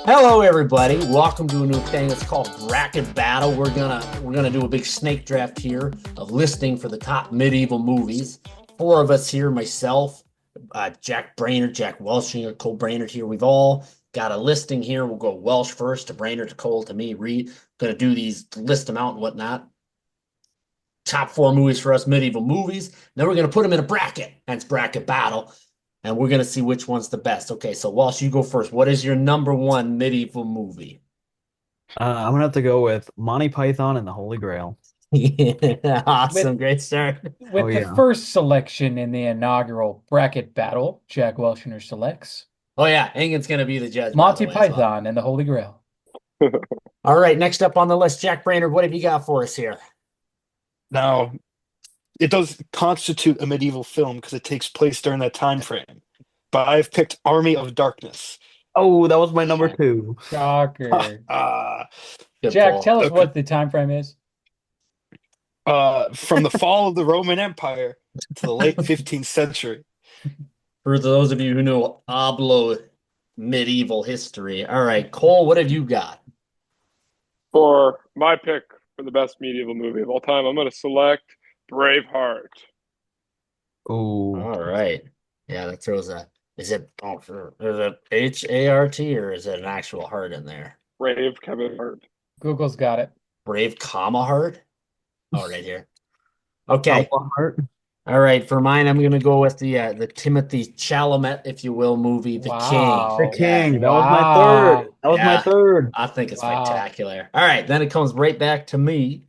Hello, everybody. Welcome to a new thing. It's called Bracket Battle. We're gonna do a big snake draft here of listing for the top medieval movies. Four of us here, myself, Jack Brainerd, Jack Welshing, Cole Brainerd here. We've all got a listing here. We'll go Welsh first to Brainerd to Cole to me. Reed. Gonna do these, list them out and whatnot. Top four movies for us, medieval movies. Then we're gonna put them in a bracket. Hence Bracket Battle. And we're gonna see which one's the best. Okay, so Walsh, you go first. What is your number one medieval movie? I'm gonna have to go with Monty Python and the Holy Grail. Yeah, With awesome, great start. Oh with the yeah. first selection in the inaugural bracket battle, Jack Welshner selects Oh yeah, Engen's gonna be the judge, by the Monty way, as well. Python and the Holy Grail. All right, next up on the list, Jack Brainerd. What have you got for us here? Now, it does constitute a medieval film because it takes place during that time frame. But I've picked Army of Darkness. Oh, that was my number two. Shocker. uh, Good Jack, pull. tell us okay. what the time frame is. From the fall of the Roman Empire to the late 15th century. For those of you who know Oblo medieval history. All right, Cole, what have you got? For my pick for the best medieval movie of all time, I'm going to select Braveheart. Oh, All right. Yeah, that throws a is it is it H-A-R-T or is it an actual heart in there? Brave Kevin Hart. Google's got it. Brave comma heart? Oh, right here. Papa Okay. Heart. All right, for mine, I'm gonna go with the Timothy Chalamet, if you will, movie, The King. The Wow. Yeah, King. That was my third. Wow. That was my yeah, third. I think it's Wow. spectacular. All right, then it comes right back to me,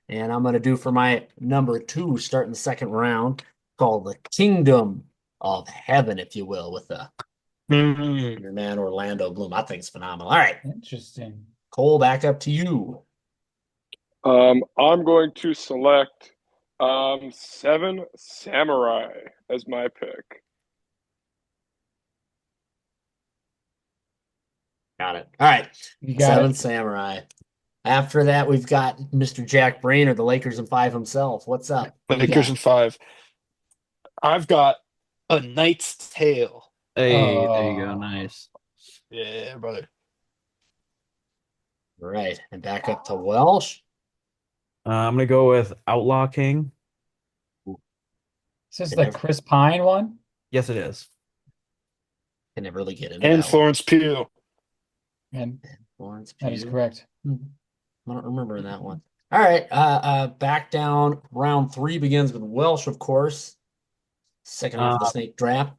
and I'm gonna do for my number two, starting the second round, called The Kingdom of Heaven, if you will, with Mm. your man Orlando Bloom. I think it's phenomenal. All right, Interesting. Cole, back up to you. I'm going to select Seven Samurai as my pick. Got it. All right, You got Seven it. Samurai. After that, we've got Mr. Jack Brainerd, the Lakers and Five himself. What's up? What do you Lakers got? in five. I've got A Knight's Tale. Hey, there you go. Oh. Nice. Yeah, brother. All right, and back up to Welsh. I'm gonna go with Outlaw King. Is this Can the never, Chris Pine one? Yes, it is. can never really get into And that one. Florence Pugh. And Florence that is Pugh. correct. I don't remember that one. All right, back down. Round three begins with Welsh, of course. Second half of the Uh, snake draft.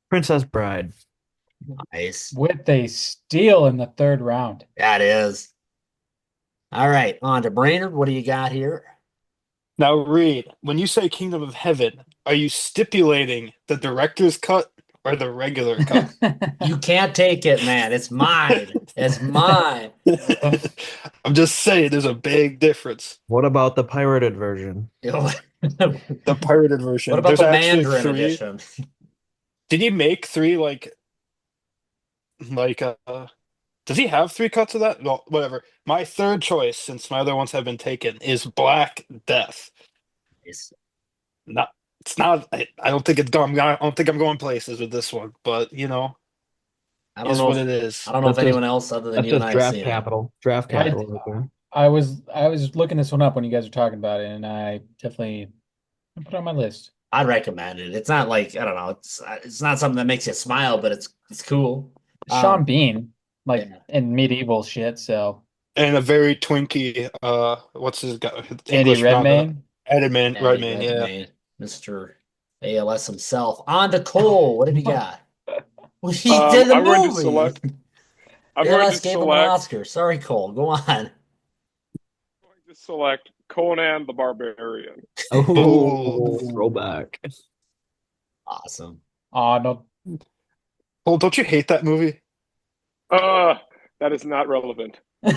Princess Bride. Nice. With a steal in the third round. That is. All right, on to Brainerd. What do you got here? Now, Reed, when you say Kingdom of Heaven, are you stipulating the director's cut or the regular cut? You can't take it, man. It's mine. It's mine. I'm just saying there's a big difference. What about the pirated version? What The pirated version, about there's the actually Mandarin three. edition? Did he make three like does he have three cuts of that? Well, whatever. My third choice, since my other ones have been taken, is Black Death. Nice. Not it's not I don't think it's going I don't think I'm going places with this one, but I don't is know what if it I is. don't know if That's just anyone else other than that's you and just I have draft seen it. capital. Draft Yeah. capital right there. I was looking this one up when you guys were talking about it, and I definitely put it on my list. I'd recommend it. It's not like I don't know. It's not something that makes you smile, but it's cool. Sean Um, Bean, like yeah. in medieval shit, so And a very twinky what's his guy Eddie English Redmayne. Edmund Eddie Redmayne, yeah. Redmayne, Mr. ALS himself. On to Cole. What have you got? Well, he did the I'm going to movie. select. I'm going to ALS gave him an select. Oscar. Sorry, Cole. Go on. Going to select Conan the Barbarian. Oh, Oh, throwback. Awesome. Oh no. well, don't you hate that movie? Uh, that is not relevant. All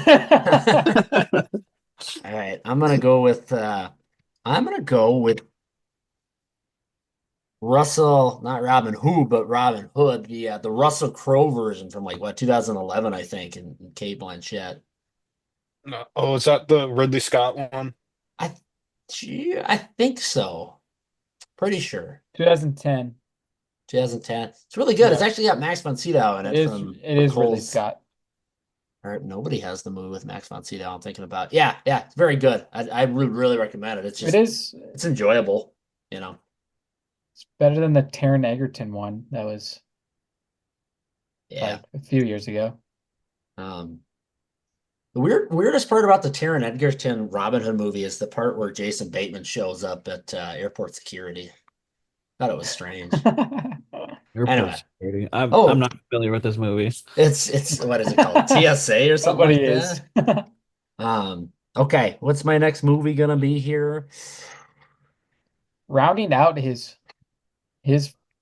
right. I'm gonna go with Russell, not Robin Hood, but Robin Hood, the Russell Crowe version from like what 2011, I think, in Kate Blanchett. No. Oh, is that the Ridley Scott one? I, gee, I think so. Pretty sure. 2010. 2010. It's really good. It's Yeah. actually got Max von Sydow in It it is. from It is Ridley Cole's. Scott. Or nobody has the movie with Max von Sydow. I'm thinking about. Yeah, yeah, it's very good. I would really recommend it. It's It just is. it's enjoyable. You know. It's better than the Taron Egerton one that was Yeah. like a few years ago. Um, the weirdest part about the Taron Egerton Robin Hood movie is the part where Jason Bateman shows up at airport security. Thought it was strange. Airport Anyway. security. I'm Oh. not familiar with this movie. It's what is it called? TSA or something Nobody like is. that. Okay, what's my next movie gonna be here? Rounding out his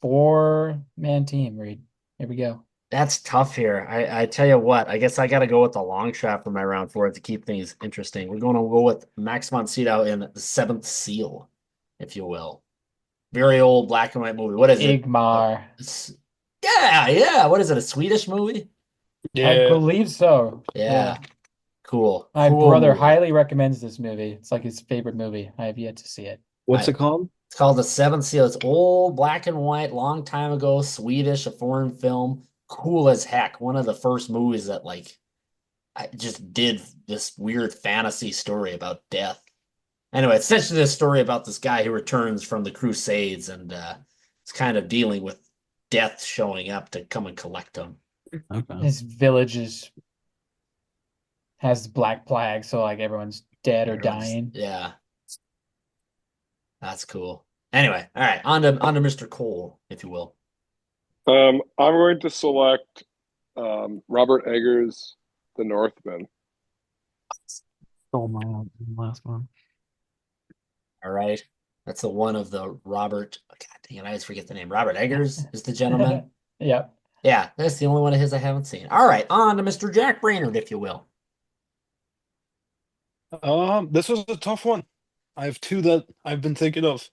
four-man team, Reed. Here we go. That's tough here. I tell you what, I guess I gotta go with the long shot for my round four to keep things interesting. We're gonna go with Max von Sydow in The Seventh Seal, if you will. Very old black and white movie. What is it? Igmar. Yeah. What is it? A Swedish movie? I Yeah. believe so. Yeah. Cool. My Cool brother movie. highly recommends this movie. It's like his favorite movie. I have yet to see it. What's it called? It's called The Seventh Seal. It's old, black and white, long time ago, Swedish, a foreign film. Cool as heck. One of the first movies that I just did this weird fantasy story about death. Anyway, it's essentially a story about this guy who returns from the Crusades and it's kind of dealing with death showing up to come and collect him. Okay. His village has Black Plague, so like everyone's dead or dying. Yeah. That's cool. Anyway, all right, on to Mr. Cole, if you will. I'm going to select Robert Eggers' The Northman. Stole my last one. All right. That's the one of the Robert. God dang it, I always forget the name. Robert Eggers is the gentleman. Yep. Yeah, that's the only one of his I haven't seen. All right, on to Mr. Jack Brainerd, if you will. This was a tough one. I have two that I've been thinking of.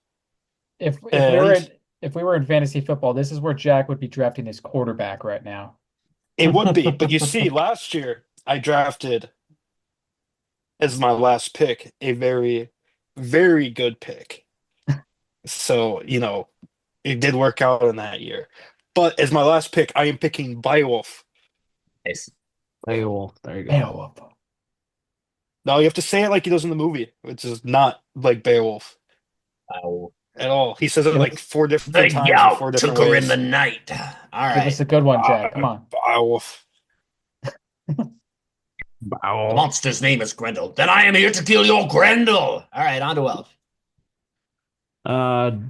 If And- we were in fantasy football, this is where Jack would be drafting his quarterback right now. It would be, but you see, last year I drafted as my last pick a very, very good pick. So, it did work out in that year. But as my last pick, I am picking Beowulf. Nice. Beowulf. There you go. Beowulf. No, you have to say it like he does in the movie, which is not like Beowulf Wow. at all. He says it Give like us- four different The times in gout four took different her ways. in the night. All Give us right. a good one, Jack. Come on. Beowulf. The Beowulf. monster's name is Grendel. Then I am here to kill your Grendel. All right, on to Welsh.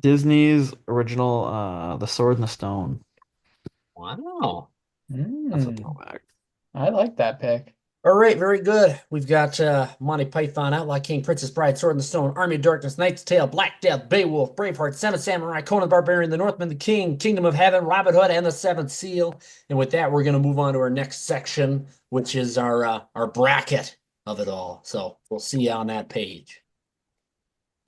Disney's original, The Sword and the Stone. Wow. That's a Mm, throwback. I like that pick. All right, very good. We've got Monty Python, Outlaw King, Princess Bride, Sword in the Stone, Army of Darkness, Knight's Tale, Black Death, Beowulf, Braveheart, Seven Samurai, Conan the Barbarian, The Northman, The King, Kingdom of Heaven, Robin Hood, and The Seventh Seal. And with that, we're going to move on to our next section, which is our bracket of it all. So we'll see you on that page.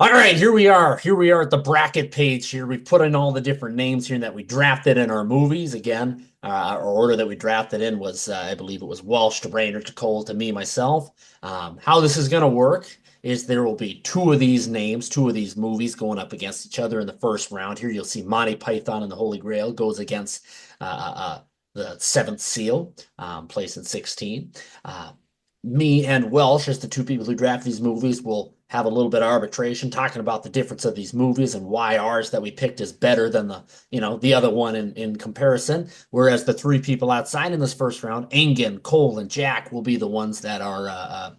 All right, here we are. Here we are at the bracket page here. We've put in all the different names here that we drafted in our movies. Again, our order that we drafted in was, I believe it was Welsh to Brainerd to Cole to me, myself. How this is going to work is there will be two of these names, two of these movies going up against each other in the first round. Here you'll see Monty Python and the Holy Grail goes against the Seventh Seal, place in 16. Me and Welsh, as the two people who draft these movies, will have a little bit of arbitration talking about the difference of these movies and why ours that we picked is better than the other one in comparison. Whereas the three people outside in this first round, Engen, Cole, and Jack, will be the ones that are,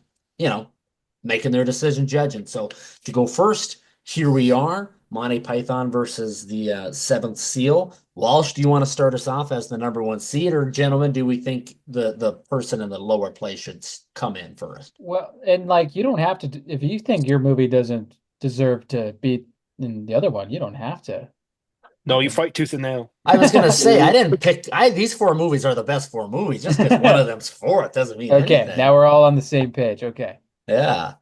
making their decision, judging. So to go first, here we are, Monty Python versus the Seventh Seal. Walsh, do you want to start us off as the number one seed, or gentlemen, do we think the person in the lower place should come in first? Well, and like you don't have to, if you think your movie doesn't deserve to be in the other one, you don't have to. No, you fight tooth and nail. I was gonna say I didn't pick. These four movies are the best four movies. Just because one of them's fourth doesn't mean Okay, anything. now we're all on the same page. Okay. Yeah.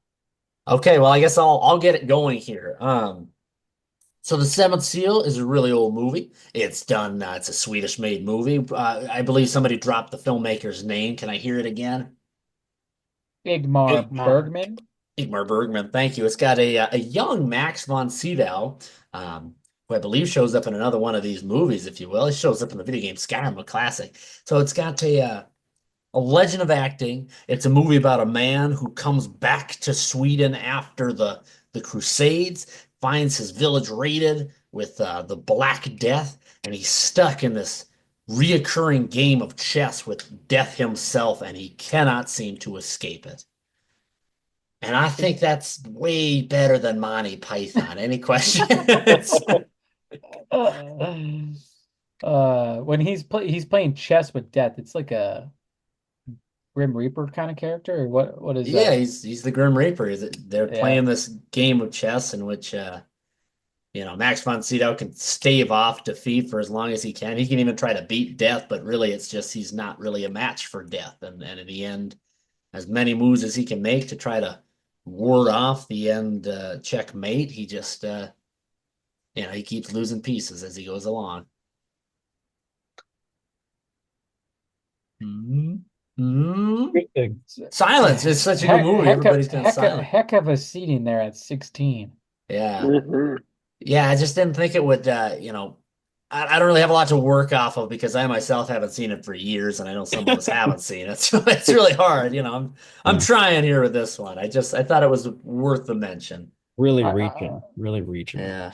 Okay, well, I guess I'll get it going here. So The Seventh Seal is a really old movie. It's done, it's a Swedish-made movie. I believe somebody dropped the filmmaker's name. Can I hear it again? Igmar Igmar. Bergman. Ingmar Bergman, thank you. It's got a young Max von Sydow, who I believe shows up in another one of these movies, if you will. It shows up in the video game Skyrim, a classic. So it's got a legend of acting. It's a movie about a man who comes back to Sweden after the Crusades, finds his village raided with the Black Death, and he's stuck in this reoccurring game of chess with Death himself, and he cannot seem to escape it. And I think that's way better than Monty Python. Any questions? When he's playing chess with death, it's like a Grim Reaper kind of character, or what is Yeah, that? he's the Grim Reaper. They're Yeah. playing this game of chess in which Max von Sydow can stave off defeat for as long as he can. He can even try to beat Death, but really it's just he's not really a match for Death. And in the end, as many moves as he can make to try to ward off the end checkmate, he just he keeps losing pieces as he goes along. Good thing. Silence. It's such a good movie. Everybody's kind of silent. Heck of a seating there at 16. Yeah. Mhm. Yeah, I just didn't think it would, I don't really have a lot to work off of because I myself haven't seen it for years, and I know some of us haven't seen it. So it's really hard, I'm trying here with this one. I thought it was worth the mention. Really I- reaching. Really reaching. Yeah.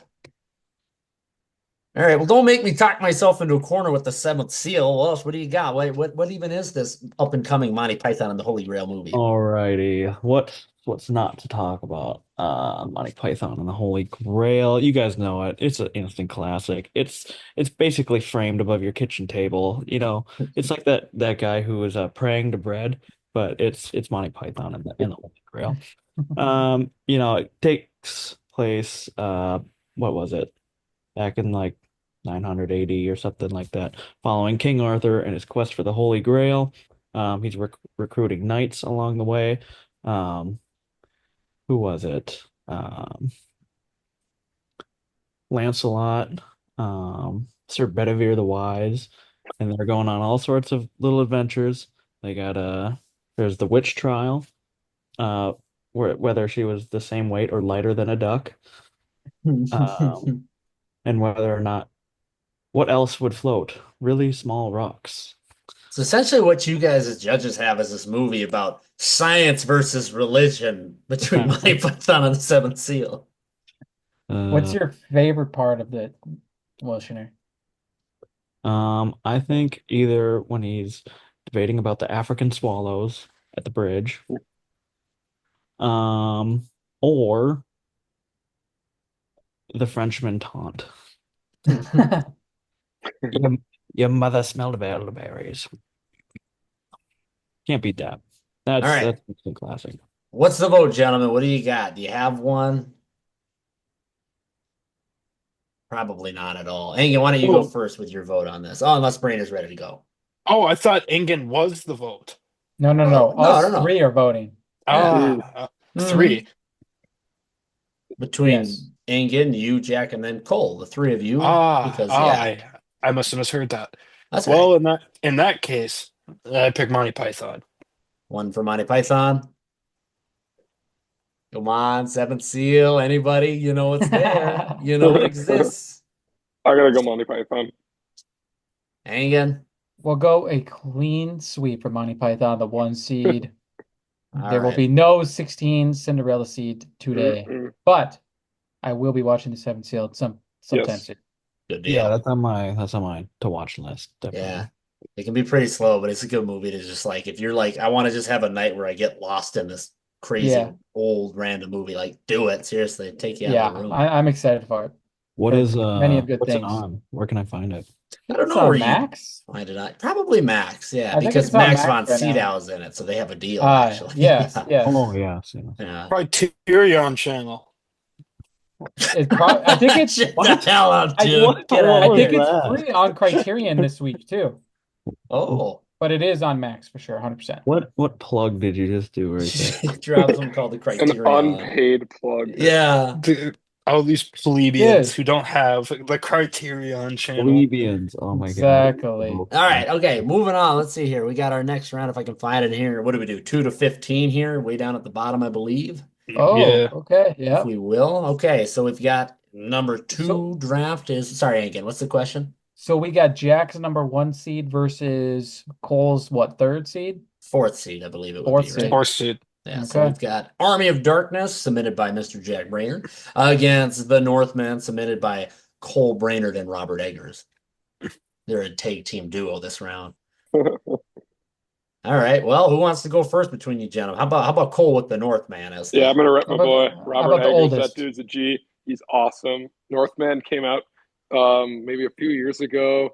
All right, well, don't make me talk myself into a corner with the Seventh Seal. What else? What do you got? What even is this up and coming Monty Python and the Holy Grail movie? Alrighty. What's not to talk about? Monty Python and the Holy Grail. You guys know it. It's an instant classic. It's basically framed above your kitchen table. It's like that guy who was praying to bread, but it's Monty Python and the Holy Grail. It takes place what was it? Back in like 980 or something like that, following King Arthur and his quest for the Holy Grail. He's recruiting knights along the way. Who was it? Lancelot, Sir Bedivere the Wise, and they're going on all sorts of little adventures. They got there's the witch trial, whether she was the same weight or lighter than a duck, and whether or not what else would float? Really small rocks. So essentially what you guys as judges have is this movie about science versus religion between Monty Python and the Seventh Seal. What's your favorite part of the Wilshire? I think either when he's debating about the African swallows at the bridge, or the Frenchman taunt. Your mother smelled of elderberries. Can't beat that. All right. That's a classic. What's the vote, gentlemen? What do you got? Do you have one? Probably not at all. Engen, why don't you go first with your vote on this? Oh, unless Brain is ready to go. Oh, I thought Engen was the vote. No. no, Us no. three are voting. Three. Between Yes. Engen, you, Jack, and then Cole, the three of you. Because I must have misheard that. that's Well, right. in that case, I pick Monty Python. One for Monty Python. Come on, Seventh Seal. Anybody? You know it's there. You know it exists. I gotta go Monty Python. Engen. We'll go a clean sweep for Monty Python, the 1 seed. All There will right. be no 16 Cinderella seed today, Mm-mm. but I will be watching the Seventh Seal sometime Yes. soon. Good deal. Yeah, that's on my to watch list. Definitely. Yeah. It can be pretty slow, but it's a good movie to just like, if you're like, I want to just have a night where I get lost in this crazy Yeah. old random movie, like do it. Seriously, take you out Yeah, of the room. I'm excited for it. What Heard is many of good what's it things. on? Where can I find it? I don't It's know on where you Max. find it at. Probably Max, yeah, I think because it's on Max Max von right now. Sydow's in it, so they have a deal actually. Yes, yes. Oh yeah, Yeah. Criterion Channel. I think it's Shut the hell up, I- Jim. what- Get what out of was think here. it's that? free on Criterion this week too, Oh, but it is on Max for sure, 100%. What plug did you just do right there? he dropped something called the An Criterion. unpaid plug. Yeah. Dude, all these plebeians Yes. who don't have the Criterion Channel. Plebeians. Oh my god. Exactly. All right. Okay. Moving on. Let's see here. We got our next round. If I can find it here. What do we do? 2 to 15 here, way down at the bottom, I believe. Oh, Yeah. okay, If yeah. we will. Okay. So we've got Number two draft is sorry, again. What's the question? So we got Jack's number 1 seed versus Cole's what, 3rd seed? Fourth seed, I believe it would Fourth be, seed. right? Horse suit. Yeah, so Okay. we've got Army of Darkness, submitted by Mr. Jack Brainerd, against The Northman, submitted by Cole Brainerd and Robert Eggers. They're a tag team duo this round. All right. Well, who wants to go first between you gentlemen? How about Cole with The Northman as Yeah, I'm the gonna rep my How about- boy how Robert about the Eggers. oldest? That dude's a G. He's awesome. Northman came out maybe a few years ago.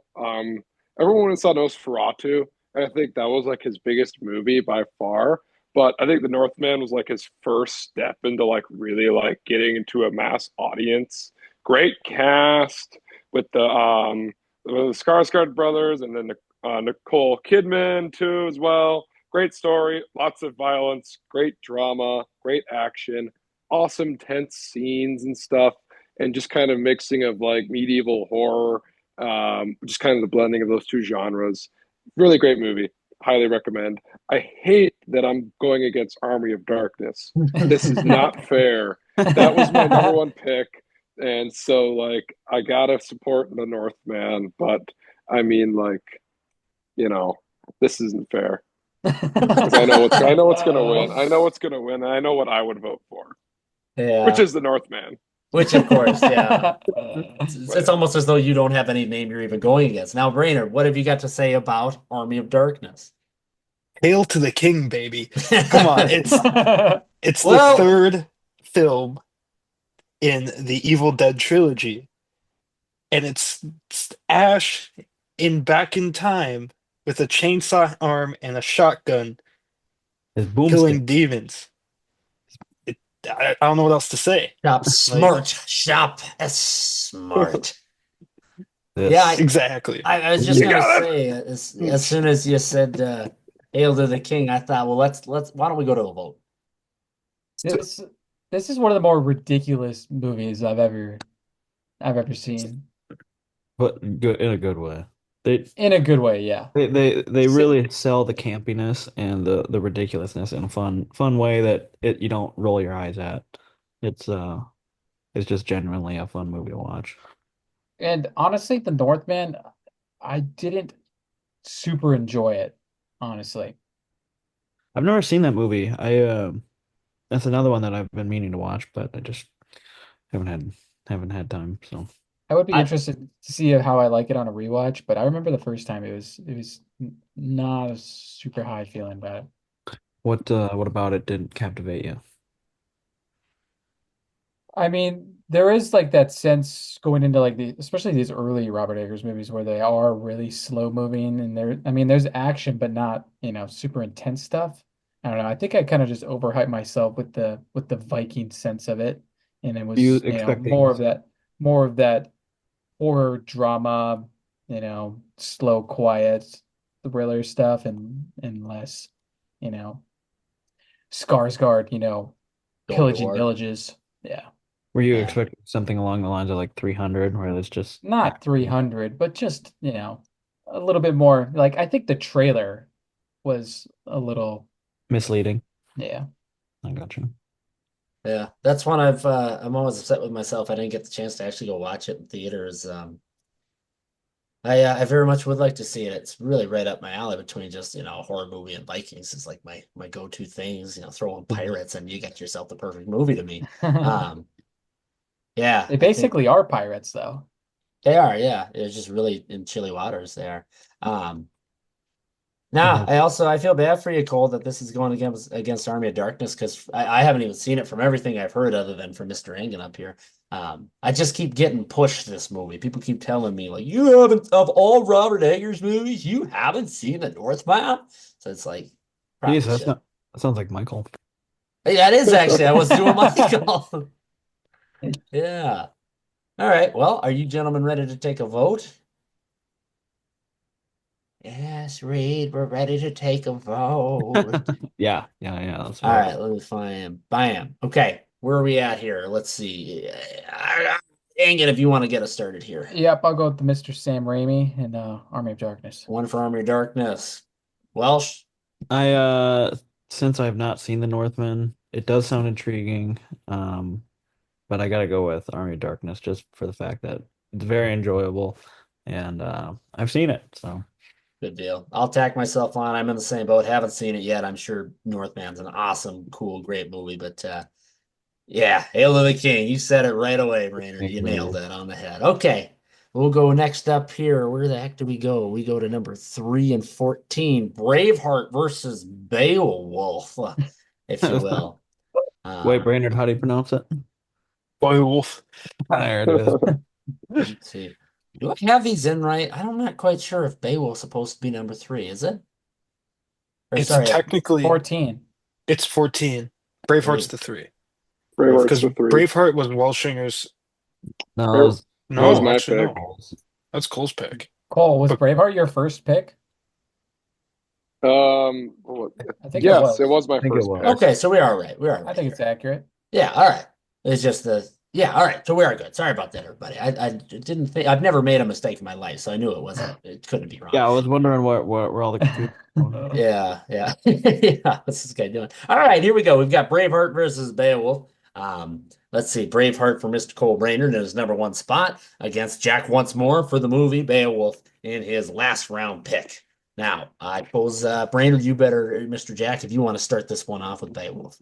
Everyone saw Nosferatu, and I think that was like his biggest movie by far. But I think The Northman was like his first step into like really like getting into a mass audience. Great cast with the Skarsgård brothers, and then Nicole Kidman too as well. Great story, lots of violence, great drama, great action, awesome tense scenes and stuff, and just kind of mixing of like medieval horror, just kind of the blending of those two genres. Really great movie. Highly recommend. I hate that I'm going against Army of Darkness. This is not fair. That was my number one pick. And so like I gotta support the Northman, but I mean like, this isn't fair. 'Cause I know what's gonna win. I know what's gonna win, and I know what I would vote for, yeah, which is the Northman. which of course, yeah. It's almost as though you don't have any name you're even going against. Now, Brainerd, what have you got to say about Army of Darkness? Hail to the king, baby. Come on, it's Well- the third film in the Evil Dead trilogy. And it's Ash back in time with a chainsaw arm and a shotgun His killing boomstick. demons. I don't know what else to say. Shop smart. Shop smart. This. Yeah, Exactly. I was just You gonna got it. say as soon as you said "Hail to the King," I thought, well, let's why don't we go to a vote? This is one of the more ridiculous movies I've ever seen. But good in a good way. They In a good way, yeah. they really sell the campiness and the ridiculousness in a fun way that you don't roll your eyes at. It's just genuinely a fun movie to watch. And honestly, The Northman, I didn't super enjoy it, honestly. I've never seen that movie. That's another one that I've been meaning to watch, but I just haven't had time. So I would be I- interested to see how I like it on a rewatch, but I remember the first time it was not a super high feeling about it. what about it didn't captivate you? I mean, there is like that sense going into like especially these early Robert Eggers movies where they are really slow moving and there's action but not, super intense stuff. I don't know. I think I kind of just overhyped myself with the Viking sense of it, and it was, You expecting more of that horror drama, slow, quiet thriller stuff and less, you know, Skarsgård, Going to pillaging war. villages. Yeah. Were you Yeah. expecting something along the lines of like 300, where it's just Not 300, but just, a little bit more. Like I think the trailer was a little, misleading? yeah. I got you. Yeah, that's one I'm always upset with myself. I didn't get the chance to actually go watch it in theaters. I very much would like to see it. It's really right up my alley between just, a horror movie and Vikings is like my go-to things, throw in pirates and you got yourself the perfect movie to me. Yeah, They basically are pirates though. they are, yeah. It's just really in chilly waters there. Now, I feel bad for you, Cole, that this is going against Army of Darkness because I haven't even seen it from everything I've heard other than from Mr. Engen up here. I just keep getting pushed this movie. People keep telling me, like, you haven't, of all Robert Eggers movies, you haven't seen The Northman? So it's like, probably Jeez, should. that sounds like Michael. Yeah, it is actually. I was doing Michael. Yeah. All right. Well, are you gentlemen ready to take a vote? Yes, Reed, we're ready to take a vote. Yeah. That's All right. right, let me find Bam. Okay, where are we at here? Let's see. Dang it, if you want to get us started here. Yep, I'll go with the Mr. Sam Raimi and Army of Darkness. One for Army of Darkness. Welsh. Since I've not seen The Northman, it does sound intriguing. but I gotta go with Army of Darkness just for the fact that it's very enjoyable, and I've seen it, so Good deal. I'll tack myself on. I'm in the same boat. Haven't seen it yet. I'm sure Northman's an awesome, cool, great movie. But yeah, Hail to the King. You said it right away, Brainerd. You nailed it on the head. Okay. We'll go next up here. Where the heck do we go? We go to number 3 and 14. Braveheart versus Beowulf, if you will. Wait, Brainerd, how do you pronounce it? Beowulf. There it is. Let's see. Do I have these in right? I'm not quite sure if Beowulf's supposed to be number 3, is it? Or It's sorry, technically 14. it's 14. Braveheart's the 3. Braveheart's Because the 3. Braveheart was Welshinger's. No, That it No, was my actually, pick. no. That's Cole's pick. Cole, was But- Braveheart your first pick? What- I think yes, it it was my I think it first was. pick. okay, so we are all right. We are all I right think it's here. accurate. Yeah, all right. It's just yeah, all right. So we are good. Sorry about that, everybody. I didn't think I've never made a mistake in my life, so I knew it couldn't be wrong. Yeah, I was wondering where all the confusion was going on. Yeah. Yeah. What's this guy doing? All right, here we go. We've got Braveheart versus Beowulf. Let's see. Braveheart for Mr. Cole Brainerd in his number 1 spot against Jack Once More for the movie Beowulf in his last round pick. Now, I suppose Brainerd, you better, Mr. Jack, if you want to start this one off with Beowulf.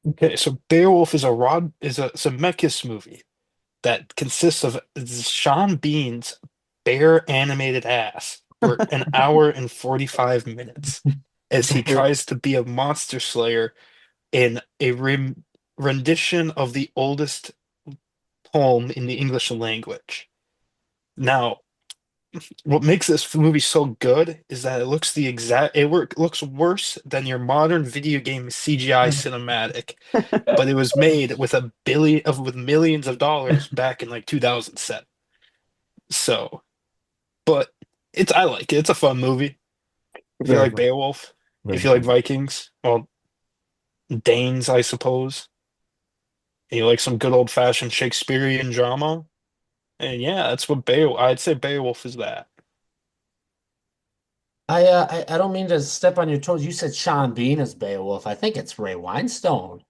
Okay, so Beowulf is a Zemeckis movie that consists of Sean Bean's bare animated ass for an hour and 45 minutes as he tries to be a monster slayer in a rendition of the oldest poem in the English language. Now, what makes this movie so good is that it looks looks worse than your modern video game CGI cinematic, but it was made with with millions of dollars back in like 2007. So, but I like it. It's a fun movie. If you Very like fun. Beowulf, Very if you like fun. Vikings, well, Danes, I suppose. And you like some good old-fashioned Shakespearean drama. And yeah, that's what I'd say Beowulf is that. I don't mean to step on your toes. You said Sean Bean is Beowulf. I think it's Ray Winestone,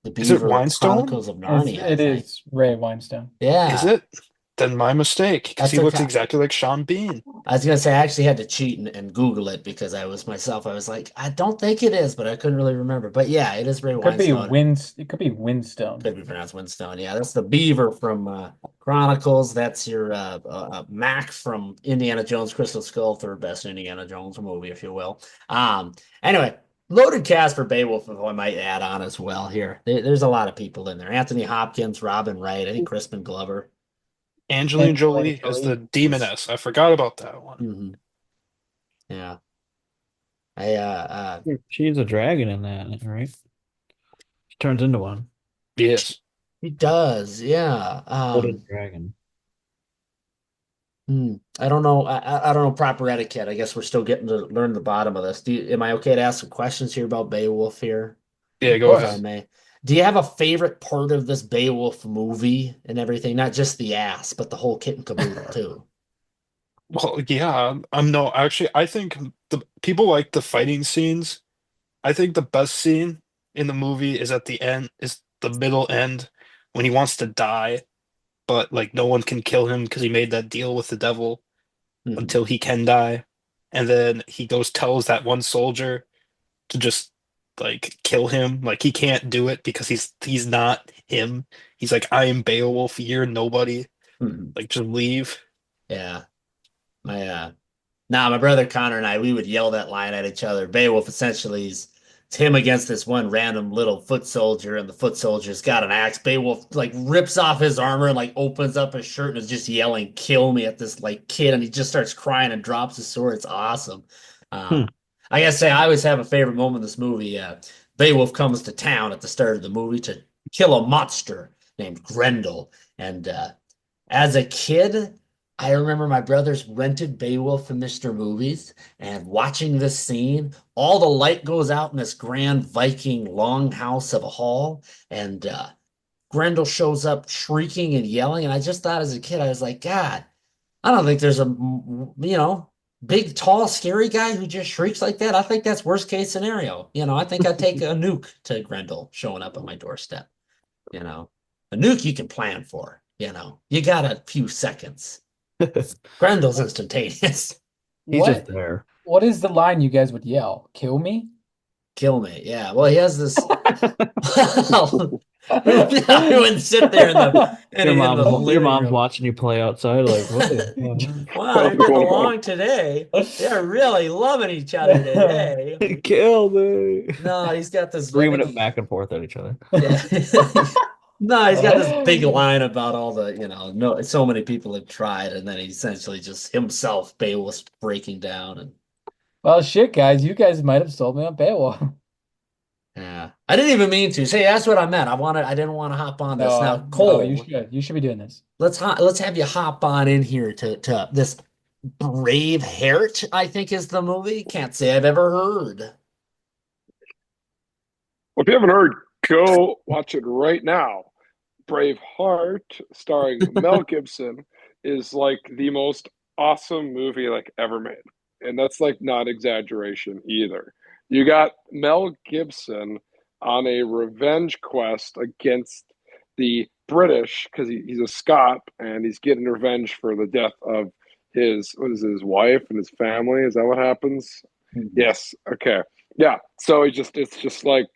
the Is it Beaver Winestone? Chronicles of Narnia. I It think. is Ray Winestone. Yeah. Is it? Then my mistake, because That's he looks okay. exactly like Sean Bean. I was gonna say I actually had to cheat and Google it because I was like, I don't think it is, but I couldn't really remember. But yeah, it is Ray Could be Winestone. It could be Windstone. Could be pronounced Winstone. Yeah, that's the Beaver from Chronicles. That's your Mac from Indiana Jones Crystal Skull, third best Indiana Jones movie, if you will. Anyway, loaded cast for Beowulf, if I might add on as well here. There's a lot of people in there. Anthony Hopkins, Robin Wright, I think Crispin Glover. Angelina Jolie as the demoness. I forgot about that one. Mhm. Yeah. She's a dragon in that, right? She turns into one. Yes. He does, yeah. Golden dragon. I don't know. I don't know proper etiquette. I guess we're still getting to learn the bottom of this. Am I okay to ask some questions here about Beowulf here? Yeah, go course. If I ahead. may. Do you have a favorite part of this Beowulf movie and everything? Not just the ass, but the whole kit and caboodle too. Well, yeah, I'm no, actually, I think the people like the fighting scenes. I think the best scene in the movie is at the end, is the middle end when he wants to die, but like no one can kill him because he made that deal with the devil Mhm. until he can die. And then he tells that one soldier to just like kill him. Like he can't do it because he's not him. He's like, I am Beowulf, you're nobody. Mhm. Like just leave. Yeah. My brother Connor and I, we would yell that line at each other. Beowulf essentially is it's him against this one random little foot soldier, and the foot soldier's got an axe. Beowulf like rips off his armor and like opens up his shirt and is just yelling, "Kill me!" at this like kid, and he just starts crying and drops his sword. It's awesome. I gotta say, I always have a favorite moment in this movie. Beowulf comes to town at the start of the movie to kill a monster named Grendel, and as a kid, I remember my brothers rented Beowulf and Mr. Movies and watching this scene. All the light goes out in this grand Viking longhouse of a hall, and Grendel shows up shrieking and yelling. And I just thought as a kid, I was like, God, I don't think there's big, tall, scary guy who just shrieks like that. I think that's worst case scenario. I think I'd take a nuke to Grendel showing up at my doorstep, you know. A nuke you can plan for, you got a few seconds. Grendel's instantaneous. He's just What there. what is the line you guys would yell? Kill me? Kill me. Yeah. Well, he has this. We wouldn't sit there in the Your living mom's room. watching you play outside, like, what the Wow, they're getting along today. They're really loving each other today. fuck? Kill me. No, he's got this Screaming big, it back and forth at each other. yeah. No, he's got this big line about all the, no, so many people have tried, and then he essentially just himself, Beowulf breaking down, and Well, shit, guys, you guys might have sold me on Beowulf. yeah, I didn't even mean to. See, that's what I meant. I didn't want to hop on this. Now, No, Cole, you should. You should be doing this. let's have you hop on in here to this Brave Heart, I think is the movie. Can't say I've ever heard. Well, if you haven't heard, go watch it right now. Braveheart, starring Mel Gibson, is like the most awesome movie like ever made. And that's like not exaggeration either. You got Mel Gibson on a revenge quest against the British because he's a Scot and he's getting revenge for the death of his wife and his family. Is that what happens? Yes. Okay. Yeah. So it's just like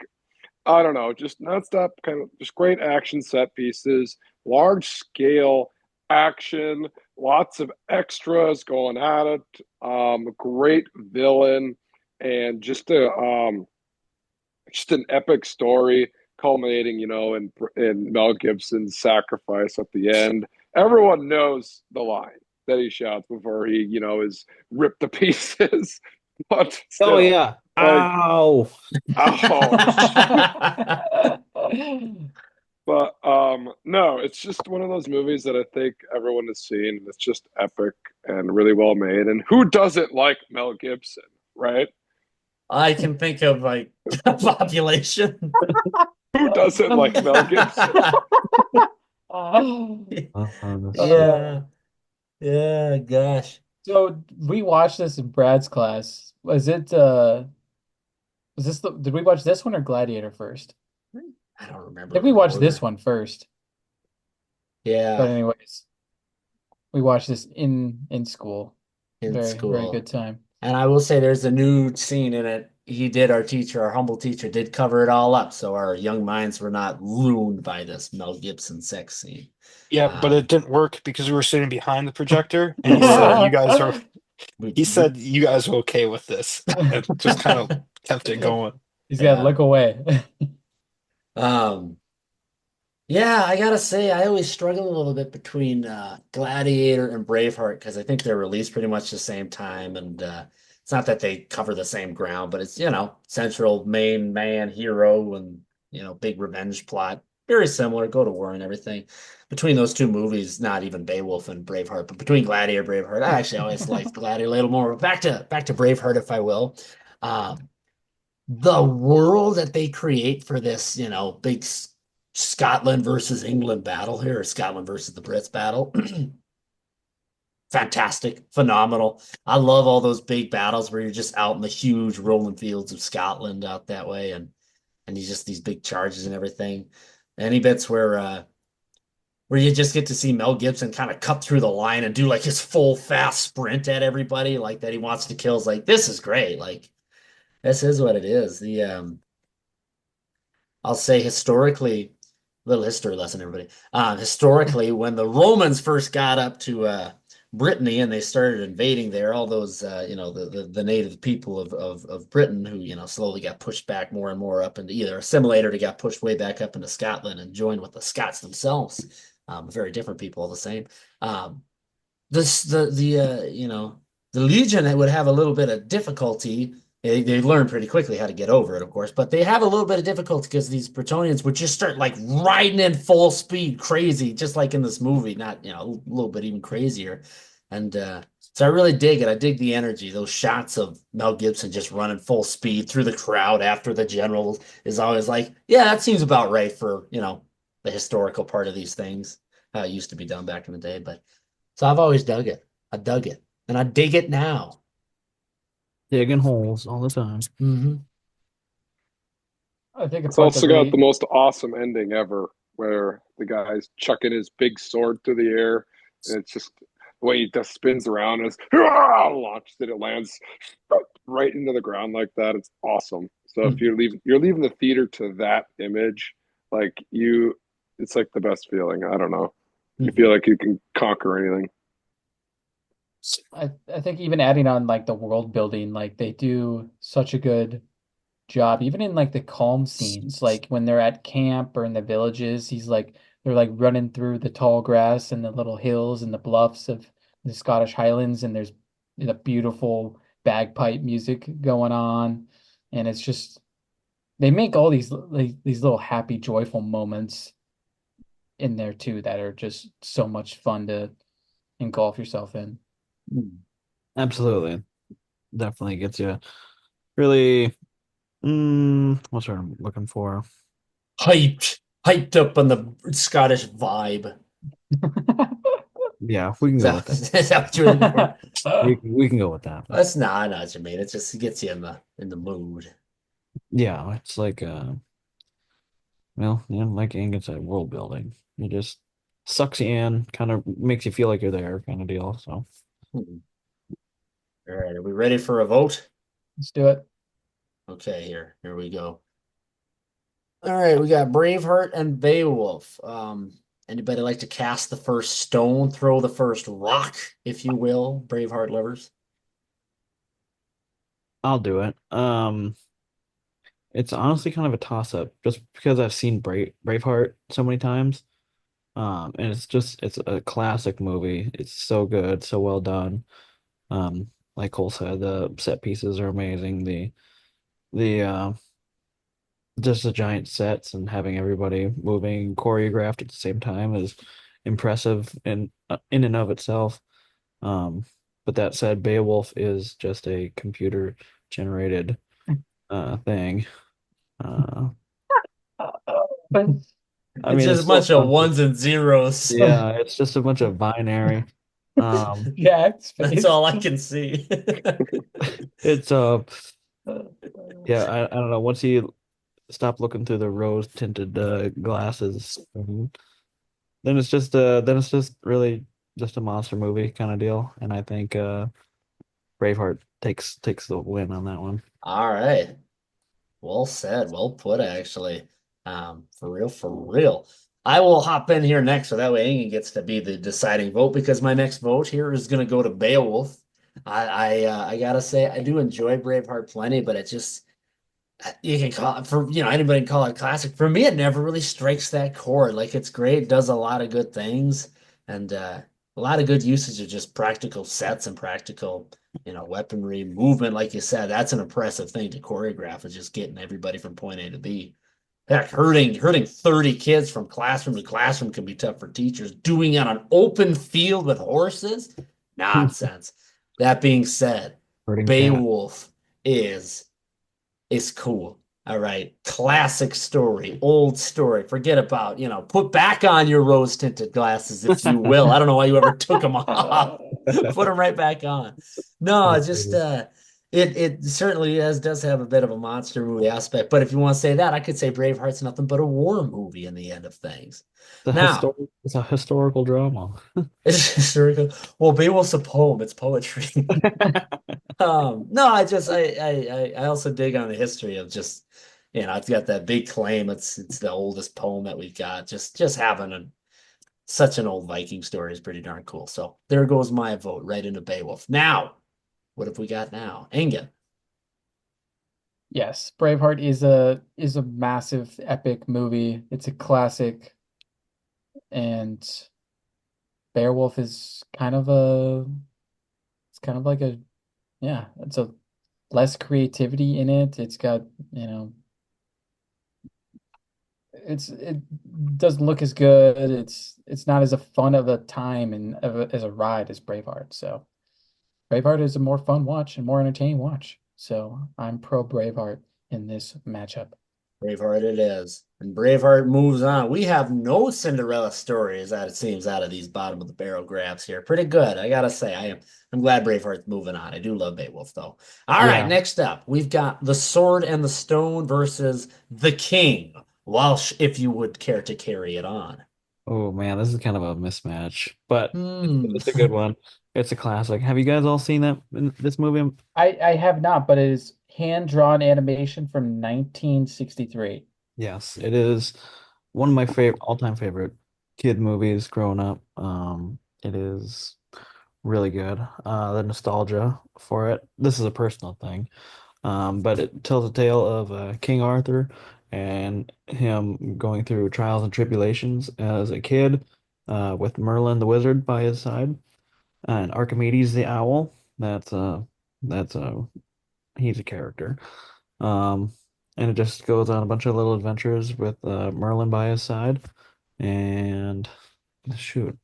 I don't know, just nonstop kind of just great action set pieces, large scale action, lots of extras going at it, great villain, and just an epic story culminating, in Mel Gibson's sacrifice at the end. Everyone knows the line that he shouts before he, is ripped to pieces, but Oh still, yeah. like, Ow. oh. But no, it's just one of those movies that I think everyone has seen. It's just epic and really well made. And who doesn't like Mel Gibson, right? I can think of like a population. Who doesn't like Mel Gibson? Yeah. Yeah, gosh. So we watched this in Brad's class. Did we watch this one or Gladiator first? I don't remember. I think we watched order. this one first. But Yeah, anyways, we watched this in school. in Very school. good time. And I will say there's a new scene in it. Our humble teacher did cover it all up. So our young minds were not ruined by this Mel Gibson sex scene. Yeah, but it didn't work because we were sitting behind the projector, and he said you guys are. He said you guys are okay with this. It just kind of kept it going. He's got to Yeah. look away. Yeah, I gotta say, I always struggle a little bit between Gladiator and Braveheart because I think they're released pretty much the same time, and it's not that they cover the same ground, but it's central main man hero and big revenge plot, very similar, go to war and everything. Between those two movies, not even Beowulf and Braveheart, but between Gladiator and Braveheart, I actually always liked Gladiator a little more. Back to Braveheart, if I will. Um, the world that they create for this, big Scotland versus England battle here, or Scotland versus the Brits battle. Fantastic, phenomenal. I love all those big battles where you're just out in the huge rolling fields of Scotland out that way, and you just these big charges and everything. Any bits where you just get to see Mel Gibson kind of cut through the line and do like his full fast sprint at everybody, like that he wants to kill. Is like, this is great. Like, this is what it is. I'll say historically, little history lesson, everybody. Historically, when the Romans first got up to Brittany and they started invading there, all those the native people of Britain who slowly got pushed back more and more up into either assimilated or got pushed way back up into Scotland and joined with the Scots themselves. Very different people, all the same. The Legion would have a little bit of difficulty. They learn pretty quickly how to get over it, of course, but they have a little bit of difficulty because these Bretonians would just start like riding in full speed, crazy, just like in this movie, not, a little bit even crazier. And so I really dig it. I dig the energy. Those shots of Mel Gibson just running full speed through the crowd after the general is always like, yeah, that seems about right for, the historical part of these things, how it used to be done back in the day. But so I've always dug it. I dug it. And I dig it now. Digging holes all the time. Mm-hmm. I think It's also got the most awesome ending ever where the guy's chucking his big sword through the air, and it's just the way he just spins around and it's launched it. It lands right into the ground like that. It's awesome. So if you're leaving the theater to that image, like it's like the best feeling. I don't know. You feel like you can conquer anything. I think even adding on like the world building, like they do such a good job, even in like the calm scenes, like when they're at camp or in the villages, they're like running through the tall grass and the little hills and the bluffs of the Scottish Highlands, and there's the beautiful bagpipe music going on, and it's just they make all these little happy, joyful moments in there too that are just so much fun to engulf yourself in. Absolutely. Definitely gets you really, what's what I'm looking for? Hyped up on the Scottish vibe. Yeah, we can go with that. Is that what you're looking for? We can go with that. That's not, I know what you mean. It just gets you in the mood. Yeah, it's like well, yeah, like Angus said, world building. It just sucks you in, kind of makes you feel like you're there, kind of deal. So Hmm. All right, are we ready for a vote? Let's do it. Okay, here we go. All right, we got Braveheart and Beowulf. Anybody like to cast the first stone, throw the first rock, if you will, Braveheart lovers? I'll do it. It's honestly kind of a toss-up, just because I've seen Braveheart so many times. And it's a classic movie. It's so good, so well done. Like Cole said, the set pieces are amazing. The just the giant sets and having everybody moving choreographed at the same time is impressive in and of itself. But that said, Beowulf is just a computer generated thing. But I It's mean, just it's a still bunch of fun. ones and zeros. Yeah, it's just a bunch of binary. yeah, it's That's all I can see. It's yeah, I don't know. Once you stop looking through the rose tinted glasses, then it's just really just a monster movie kind of deal. And I think Braveheart takes the win on that one. All right. Well said. Well put, actually. For real, for real. I will hop in here next, so that way Ingen gets to be the deciding vote because my next vote here is going to go to Beowulf. I gotta say I do enjoy Braveheart plenty, but it just you can call it for anybody can call it classic. For me, it never really strikes that chord. Like it's great, it does a lot of good things, and a lot of good usage of just practical sets and practical weaponry movement. Like you said, that's an impressive thing to choreograph. Is just getting everybody from point A to B. Heck, herding 30 kids from classroom to classroom can be tough for teachers. Doing it on an open field with horses? Nonsense. That being said, Hurting cat. Beowulf is cool. All right. Classic story, old story. Forget about, put back on your rose tinted glasses, if you will. I don't know why you ever took them off. Put them right back on. No, it's just it certainly does have a bit of a monster movie aspect. But if you want to say that, I could say Braveheart's nothing but a war movie in the end of things. Now, It's a historical drama. it's historical. Well, Beowulf's a poem. It's poetry. No, I also dig on the history of just, it's got that big claim. It's the oldest poem that we've got. Just having such an old Viking story is pretty darn cool. So there goes my vote right into Beowulf. Now, what have we got now? Ingen. Yes, Braveheart is a massive epic movie. It's a classic, and Beowulf is it's kind of like it's a less creativity in it. It's got, it doesn't look as good. It's not as a fun of a time and as a ride as Braveheart. So Braveheart is a more fun watch and more entertaining watch. So I'm pro Braveheart in this matchup. Braveheart it is. And Braveheart moves on. We have no Cinderella stories, that it seems, out of these bottom of the barrel grabs here. Pretty good, I gotta say. I'm glad Braveheart's moving on. I do love Beowulf, though. All right, next up, we've got The Sword and the Stone versus The King, Walsh, if you would care to carry it on. Oh man, this is kind of a mismatch, but Hmm. it's a good one. It's a classic. Have you guys all seen this movie? I have not, but it is hand-drawn animation from 1963. Yes, it is one of my favorite all-time favorite kid movies growing up. It is really good. The nostalgia for it. This is a personal thing. But it tells a tale of King Arthur and him going through trials and tribulations as a kid, with Merlin the wizard by his side, and Archimedes the owl. That's he's a character. Um, and it just goes on a bunch of little adventures with Merlin by his side, and shoot.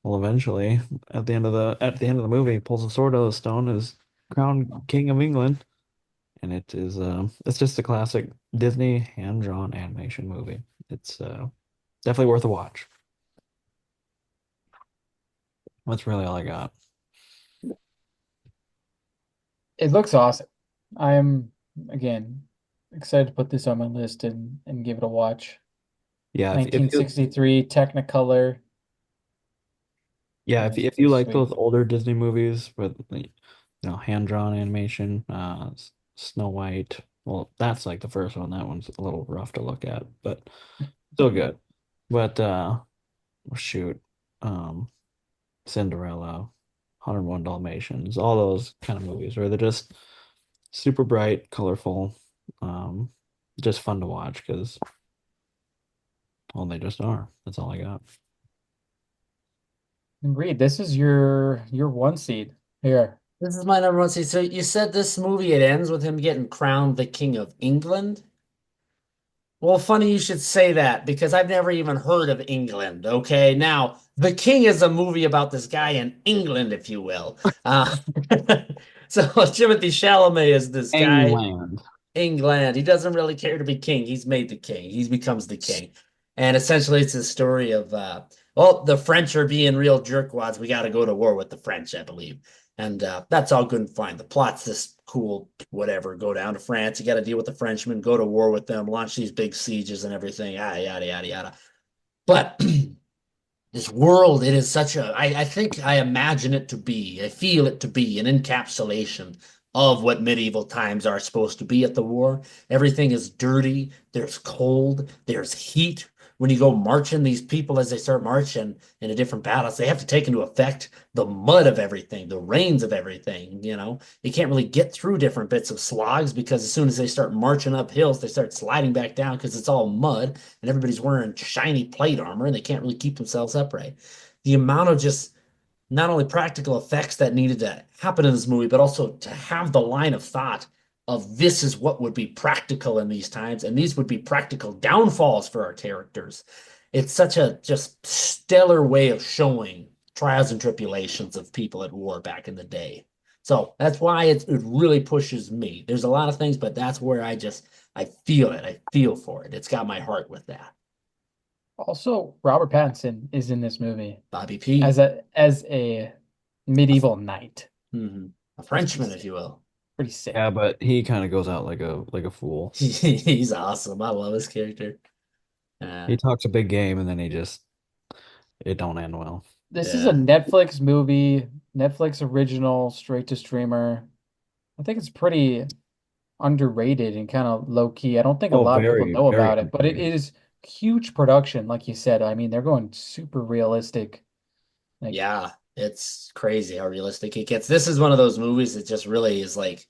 Well, eventually, at the end of the movie, he pulls a sword out of the stone, is crowned King of England. And it's just a classic Disney hand-drawn animation movie. It's definitely worth a watch. That's really all I got. It looks awesome. I'm again excited to put this on my list and give it a watch. Yeah, if you 1963 Technicolor. yeah, Yeah, if it's you looks like sweet. those older Disney movies with hand-drawn animation, Snow White. Well, that's like the first one. That one's a little rough to look at, but still good. But shoot, um, Cinderella, 101 Dalmatians, all those kind of movies where they're just super bright, colorful, um, just fun to watch because, well, they just are. That's all I got. Reed, this is your one seed here. This is my number one seed. So you said this movie, it ends with him getting crowned the King of England? Well, funny you should say that because I've never even heard of England. Okay, now The King is a movie about this guy in England, if you will. So Timothy Chalamet is this guy. England. England. He doesn't really care to be king. He's made the king. He becomes the king. And essentially it's a story of well, the French are being real jerkwads. We got to go to war with the French, I believe. And that's all good and fine. The plot's this cool, whatever. Go down to France. You got to deal with the Frenchmen, go to war with them, launch these big sieges and everything. Yada, yada, yada, yada. But this world, it is such a, I think I imagine it to be, I feel it to be an encapsulation of what medieval times are supposed to be at the war. Everything is dirty, there's cold, there's heat. When you go marching, these people, as they start marching into different battles, they have to take into effect the mud of everything, the rains of everything. You can't really get through different bits of slogs because as soon as they start marching up hills, they start sliding back down because it's all mud and everybody's wearing shiny plate armor and they can't really keep themselves upright. The amount of just not only practical effects that needed to happen in this movie, but also to have the line of thought of this is what would be practical in these times, and these would be practical downfalls for our characters. It's such a just stellar way of showing trials and tribulations of people at war back in the day. So that's why it really pushes me. There's a lot of things, but that's where I feel it. I feel for it. It's got my heart with that. Also, Robert Pattinson is in this movie Bobby P. as a medieval knight. A Frenchman, if you will. Pretty sick. Yeah, but he kind of goes out like a fool. He's awesome. I love his character. He talks a big game and then it don't end well. This is a Netflix movie, Netflix original, straight to streamer. I think it's pretty underrated and kind of low key. I don't think a Oh, lot of people very, know very about it, but it underrated. is huge production, like you said. I mean, they're going super realistic. Like, Yeah, it's crazy how realistic it gets. This is one of those movies that just really is like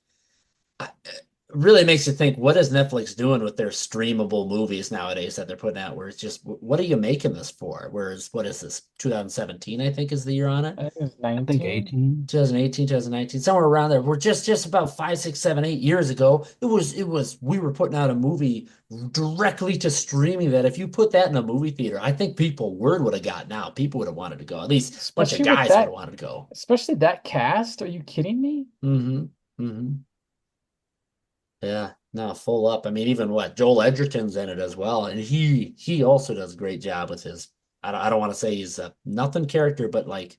really makes you think, what is Netflix doing with their streamable movies nowadays that they're putting out, where it's just, what are you making this for? Whereas, what is this, 2017, I think is the year on it? I think it's I think 19. 18. 2018, 2019, somewhere around there. We're just about 5, 6, 7, 8 years ago. It was we were putting out a movie directly to streaming that if you put that in a movie theater, I think word would have gotten out. People would have wanted to go. At least a bunch of Especially with guys would have that, wanted to go. especially that cast. Are you kidding me? Mm-hmm. Mm-hmm. Yeah, no, full up. I mean, even what Joel Edgerton's in it as well, and he also does a great job with his. I don't want to say he's a nothing character, but like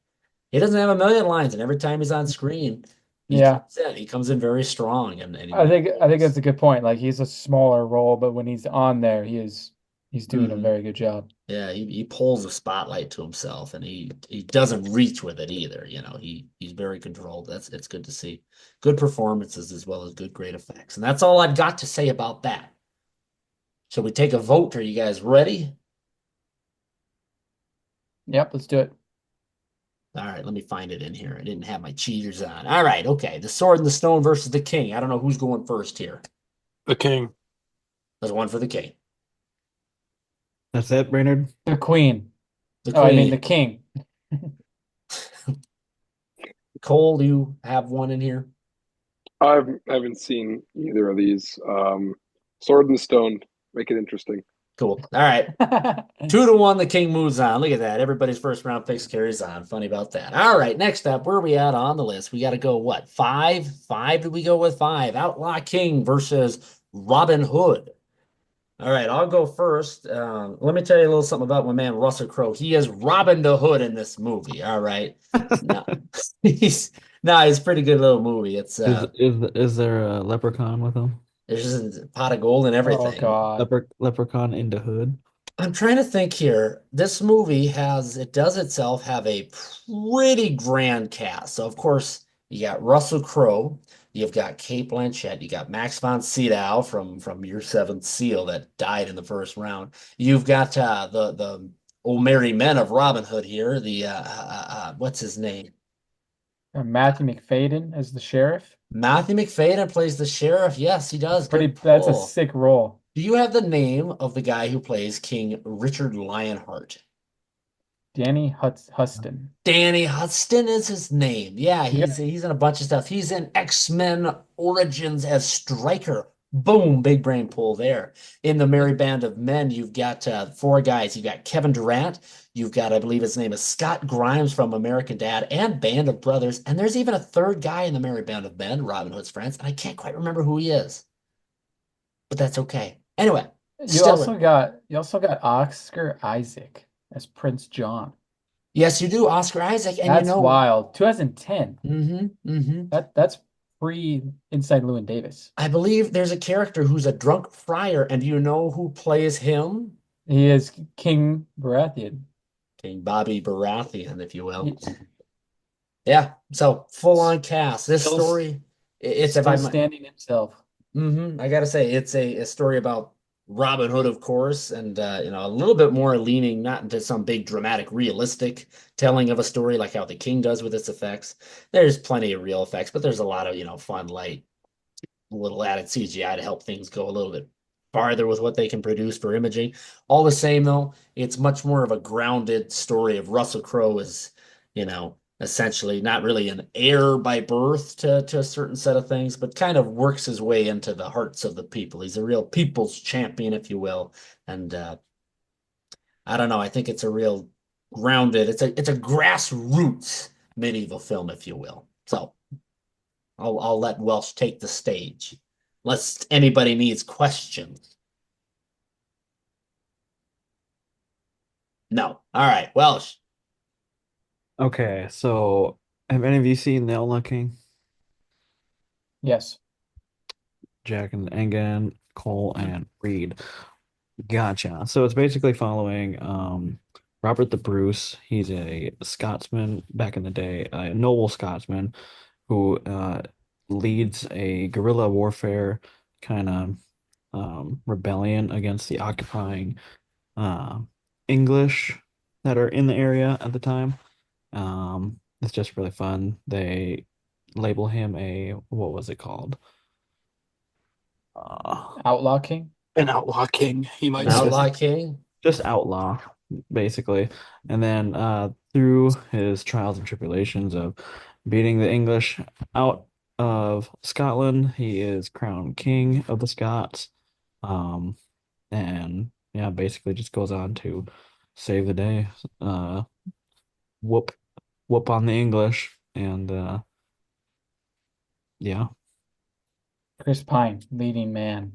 he doesn't have a million lines, and every time he's on screen, Yeah. He comes in very strong, and I think that's a good point. Like he's a smaller role, but when he's on there, he's doing a Mhm. very good job. Yeah, he pulls the spotlight to himself, and he doesn't reach with it either. He's very controlled. It's good to see. Good performances as well as good great effects. And that's all I've got to say about that. Shall we take a vote? Are you guys ready? Yep, let's do it. All right, let me find it in here. I didn't have my cheaters on. All right, okay. The Sword and the Stone versus the King. I don't know who's going first here. The King. There's one for the King. That's it, Brainerd. The Queen. The Oh, I mean the Queen. King. Cole, do you have one in here? I haven't seen either of these. Sword and Stone, make it interesting. Cool. All right. 2-1, the King moves on. Look at that. Everybody's first round picks carries on. Funny about that. All right. Next up, where are we at on the list? We got to go what? Five? Five? Did we go with five? Outlaw King versus Robin Hood. All right. I'll go first. Let me tell you a little something about my man Russell Crowe. He is Robin the Hood in this movie. All right. No, he's no, it's a pretty good little movie. It's Is there a leprechaun with him? there's just a pot of gold and Oh everything. God. Leprechaun in the hood. I'm trying to think here. This movie does itself have a pretty grand cast. So, of course, you got Russell Crowe, you've got Cate Blanchett, you got Max von Sydow from Your Seventh Seal that died in the first round. You've got the old merry men of Robin Hood here. What's his name? Matthew McFadden as the sheriff. Matthew McFadden plays the sheriff. Yes, he does. Good That's a pull. sick role. Do you have the name of the guy who plays King Richard Lionheart? Danny Huston. Danny Huston is his name. Yeah, Yeah. he's in a bunch of stuff. He's in X-Men Origins as Stryker. Boom, big brain pull there. In the Merry Band of Men, you've got four guys. You've got Kevin Durant. You've got, I believe his name is Scott Grimes from American Dad and Band of Brothers. And there's even a third guy in the Merry Band of Men, Robin Hood's friends, and I can't quite remember who he is. But that's okay. Anyway, You also got Oscar Isaac as Prince John. yes, you do, Oscar Isaac, and That's wild. 2010. Mm-hmm. That's pre Inside Llewyn Davis. I believe there's a character who's a drunk friar, and do you know who plays him? He is King Baratheon. King Bobby Baratheon, if you will. He, Yeah, so full on cast. This Still- story, it's if still I'm, standing himself. I gotta say, it's a story about Robin Hood, of course, and a little bit more leaning not into some big dramatic, realistic telling of a story like how the King does with its effects. There's plenty of real effects, but there's a lot of fun, light, little added CGI to help things go a little bit farther with what they can produce for imaging. All the same, though, it's much more of a grounded story of Russell Crowe as, essentially not really an heir by birth to a certain set of things, but kind of works his way into the hearts of the people. He's a real people's champion, if you will. And I don't know, I think it's a real grounded, it's a grassroots medieval film, if you will. So I'll let Welsh take the stage, unless anybody needs questions. No. All right, Welsh. Okay, so have any of you seen The Outlaw King? Yes. Jack and Engan, Cole, and Reed. Gotcha. So it's basically following Robert the Bruce. He's a Scotsman back in the day, a noble Scotsman who leads a guerrilla warfare kind of rebellion against the occupying English that are in the area at the time. It's just really fun. They label him what was it called? Outlaw King. An Outlaw King, he might An No, say. Outlaw King. Just outlaw, basically. And then through his trials and tribulations of beating the English out of Scotland, he is crowned King of the Scots. And yeah, basically just goes on to save the day, whoop on the English, and yeah. Chris Pine, leading man.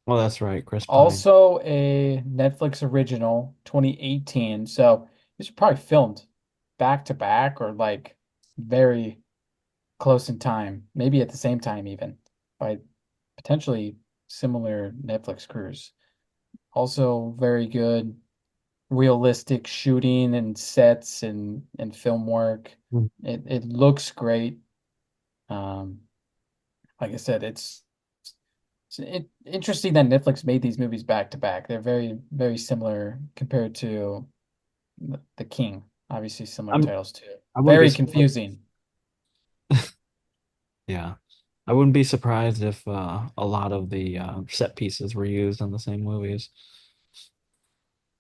Well, that's right, Chris Pine. Also a Netflix original, 2018. So these are probably filmed back to back or like very close in time, maybe at the same time even, by potentially similar Netflix crews. Also very good realistic shooting and sets and film work. Mm. It looks great. Um, like I said, it's interesting that Netflix made these movies back to back. They're very similar compared to The King. Obviously, similar I'm titles too. I wouldn't be Very surprised. confusing. Yeah. I wouldn't be surprised if a lot of the set pieces were used in the same movies.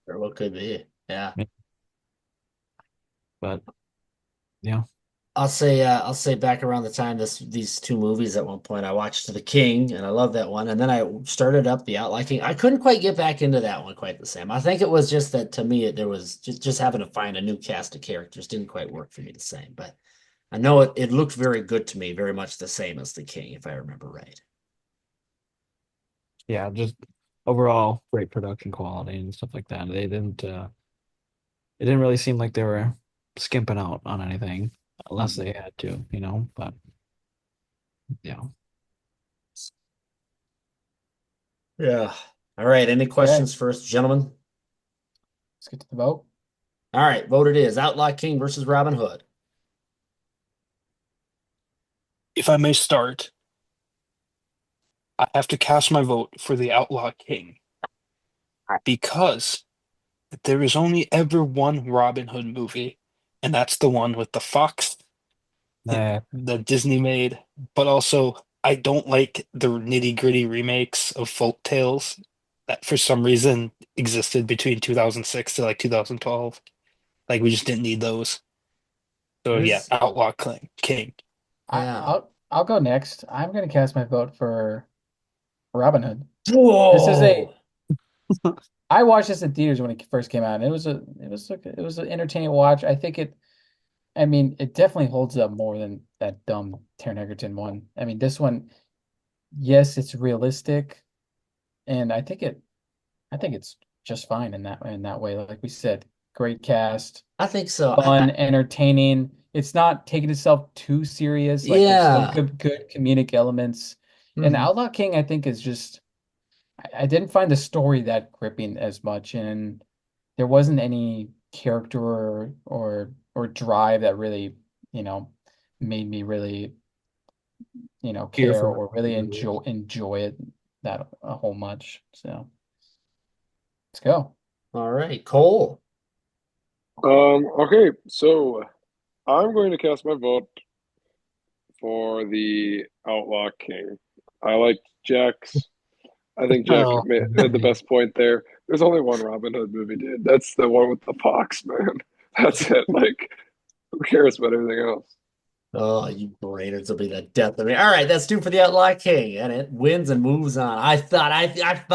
Or what could be. Yeah. Yeah. But yeah. I'll say back around the time these two movies at one point I watched The King and I love that one and then I started up The Outlaw King. I couldn't quite get back into that one quite the same. I think it was just that to me there was just having to find a new cast of characters didn't quite work for me the same. But I know it looked very good to me, very much the same as The King, if I remember right. Yeah, just overall great production quality and stuff like that. It didn't really seem like they were skimping out on anything unless they had to, but yeah. Yeah. All right. Any Okay, questions first, gentlemen? let's get to the vote. All right, vote it is. Outlaw King versus Robin Hood. If I may start, I have to cast my vote for the Outlaw King because there is only ever one Robin Hood movie, and that's the one with the fox that Disney made. But also, I don't like the nitty-gritty remakes of folk tales that for some reason existed between 2006 to like 2012. Like we just didn't need those. So yeah, There's Outlaw King. yeah. I'll go next. I'm gonna cast my vote for Robin Hood. This is Whoa. I watched this in theaters when it first came out, and it was an entertaining watch. I mean, it definitely holds up more than that dumb Taron Egerton one. I mean, this one, yes, it's realistic, and I think it's just fine in that way. Like we said, great cast, I think so. fun, entertaining. It's not taking itself too serious. Like there's still Yeah. good comedic elements. And Mhm. Outlaw King, I think, is just I didn't find the story that gripping as much, and there wasn't any character or drive that really, you know, made me really, Here care for or really enjoy it that a whole much. So let's go. All right, Cole. Okay, so I'm going to cast my vote for the Outlaw King. I like Jack's. I think Jack Oh, had the best point there. There's only one Robin Hood movie, dude. That's the one with the fox, man. That's it. Like, who cares about everything else? Oh, you Brainards will be the death of me. All right, that's two for the Outlaw King, and it wins and moves on. I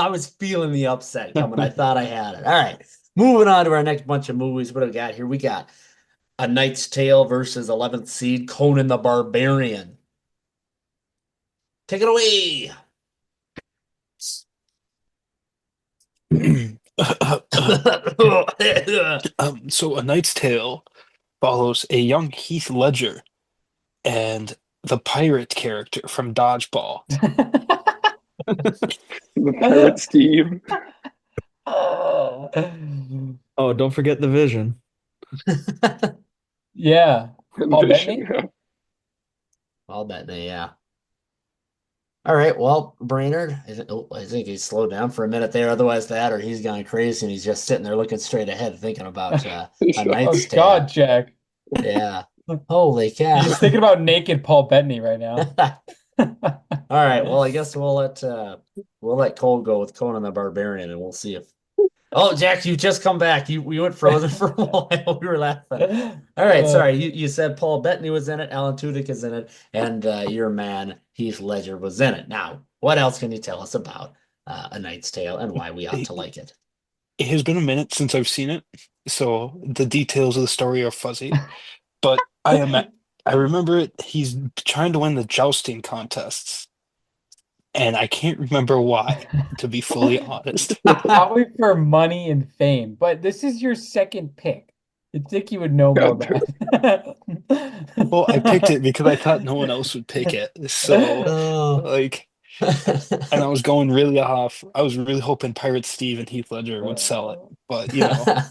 was feeling the upset coming. I thought I had it. All right, moving on to our next bunch of movies. What do we got here? We got A Knight's Tale versus 11th Seed, Conan the Barbarian. Take it away. So A Knight's Tale follows a young Heath Ledger and the pirate character from Dodgeball. The Pirate Steve. Oh, don't forget the Vision. yeah. Paul Vision, Bettany? yeah. I'll bet they, yeah. All right, well, Brainerd, I think he slowed down for a minute there. Otherwise, that or he's gone crazy and he's just sitting there looking straight ahead, thinking about A Oh Knight's God, Tale. Jack. Yeah. Holy cow. He's thinking about naked Paul Bettany right now. All right. Well, I guess we'll let Cole go with Conan the Barbarian, and we'll see if. Oh, Jack, you just come back. We went frozen for a while. We were laughing. All right. Sorry. You said Paul Bettany was in it, Alan Tudyk is in it, and your man Heath Ledger was in it. Now, what else can you tell us about A Knight's Tale and why we ought to like it? It has been a minute since I've seen it, so the details of the story are fuzzy. But I remember it. He's trying to win the jousting contests, and I can't remember why, to be fully honest. Probably for money and fame, but this is your second pick. You'd think you would know Yeah, more dude. about it. Well, I picked it because I thought no one else would pick it. So, Oh. like, and I was going really off. I was really hoping Pirate Steve and Heath Ledger would sell it, but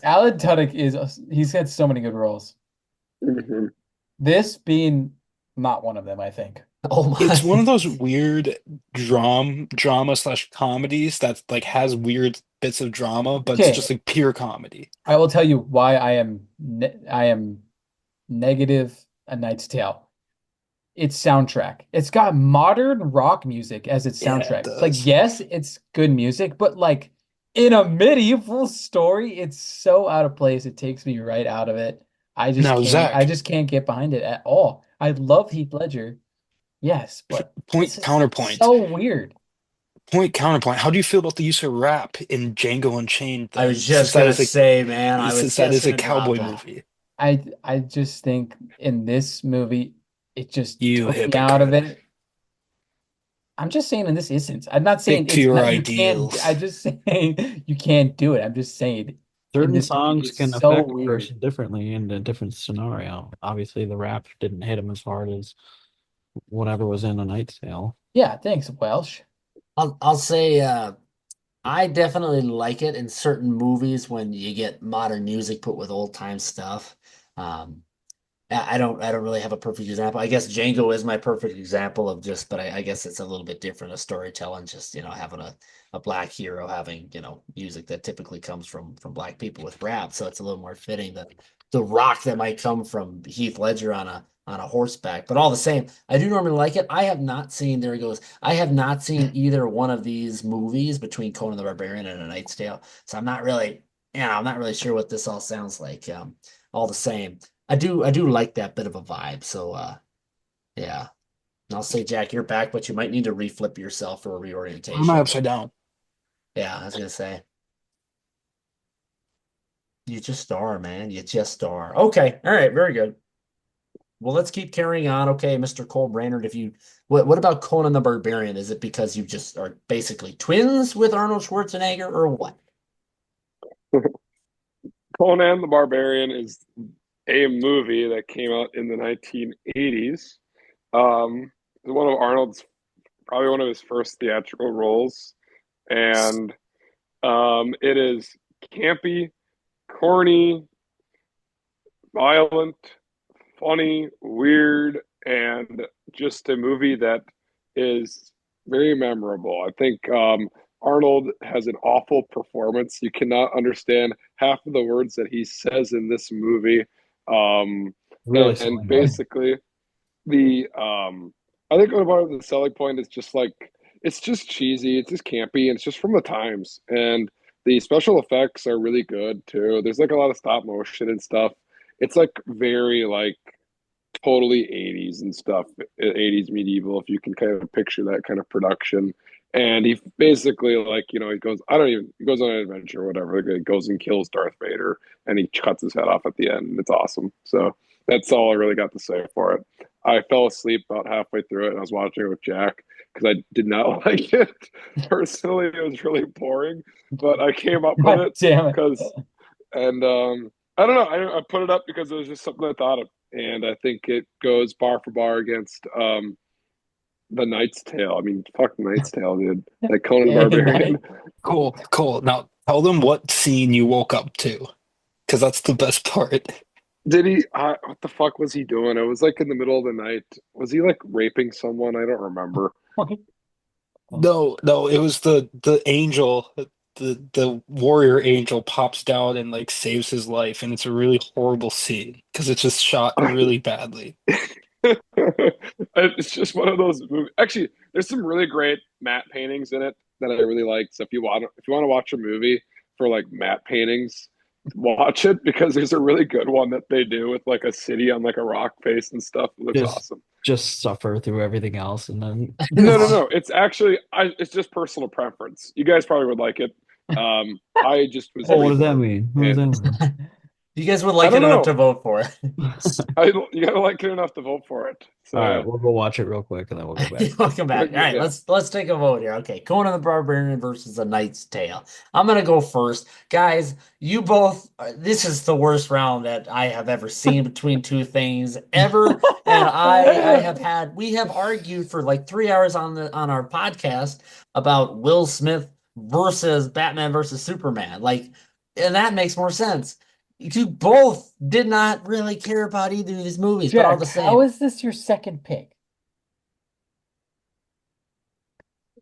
Alan Tudyk he's had so many good roles. Mhm. This being not one of them, I think. Oh it's one of my. those weird drama slash comedies that like has weird bits of drama, but it's Okay, just like pure comedy. I will tell you why I am negative A Knight's Tale. Its soundtrack. It's got modern rock music as its Yeah, it soundtrack. Like, does. yes, it's good music, but like in a medieval story, it's so out of place. It takes me right out of it. Now, I Zach, just can't get behind it at all. I love Heath Ledger, yes, but this point is counterpoint. so weird. Point counterpoint. How do you feel about the use of rap in Django Unchained I was then? just gonna say, man, I was Since that just is a gonna drop cowboy that. movie. I just think in this movie, it just You took me out of hypocrite. it. I'm just saying, and this isn't. I'm not saying Stick to it's your not. You can't. ideals. I just saying you can't do it. I'm just saying, in Certain this movie, songs it's can so affect a weird. person differently in a different scenario. Obviously, the rap didn't hit him as hard as whatever was in A Knight's Tale. Yeah, thanks, Welsh. I'll say I definitely like it in certain movies when you get modern music put with old time stuff. Um, I don't really have a perfect example. I guess Django is my perfect example of just, but I guess it's a little bit different of storytelling, just, having a black hero having, music that typically comes from black people with rap. So it's a little more fitting that the rock that might come from Heath Ledger on a horseback. But all the same, I do normally like it. I have not seen, there he goes. I have not seen either one of these movies between Conan the Barbarian and A Knight's Tale. So I'm not really sure what this all sounds like. All the same. I do like that bit of a vibe. So yeah. And I'll say, Jack, you're back, but you might need to reflip yourself for a Why am I reorientation. upside down? Yeah, I was gonna say. You just are, man. You just are. Okay. All right, very good. Well, let's keep carrying on. Okay, Mr. Cole Brainerd, if you what about Conan the Barbarian? Is it because you just are basically twins with Arnold Schwarzenegger or what? Conan the Barbarian is a movie that came out in the 1980s. One of Arnold's probably one of his first theatrical roles, and it is campy, corny, violent, funny, weird, and just a movie that is very memorable. I think Arnold has an awful performance. You cannot understand half of the words that he says in this movie. Um, Really and selling it. basically, the I think about the selling point is just like it's just cheesy, it's just campy, and it's just from the times. And the special effects are really good too. There's like a lot of stop motion and stuff. It's like very like totally 80s and stuff, 80s medieval, if you can kind of picture that kind of production. And he basically like, he goes on an adventure or whatever. Like, he goes and kills Darth Vader and he cuts his head off at the end. It's awesome. So that's all I really got to say for it. I fell asleep about halfway through it and I was watching it with Jack because I did not like it. Personally, it was really boring, but I came up with God it damn it. because, and I don't know, I put it up because it was just something I thought of, and I think it goes bar for bar against the Knight's Tale. I mean, fuck Knight's Tale, dude. Like Conan the Hey, Barbarian. night. Cool, cool. Now tell them what scene you woke up to, because that's the best part. Did he? What the fuck was he doing? It was like in the middle of the night. Was he like raping someone? I don't remember. No, no, it was the angel, the warrior angel pops down and like saves his life, and it's a really horrible scene because it's just shot really badly. It's just one of those movies. Actually, there's some really great matte paintings in it that I really like. So if you want to watch a movie for like matte paintings, watch it because there's a really good one that they do with like a city on like a rock face and stuff. It looks Just awesome. just suffer through everything else and then No, no, no. It's actually it's just personal preference. You guys probably would like it. I just was oh, what really does that bored. mean? What does And that mean? You guys would I like it don't enough know. to vote for it. You gotta like it enough to vote for it. All right, So we'll go watch it real quick and then we'll go back. Welcome back. All right, yeah. let's take a vote here. Okay, Conan the Barbarian versus A Knight's Tale. I'm gonna go first, guys. You both. This is the worst round that I have ever seen between two things ever, and I have had. We have argued for like 3 hours on our podcast about Will Smith versus Batman versus Superman. Like, and that makes more sense. You both did not really care about either of these movies, but all Jack, the how same. is this your second pick?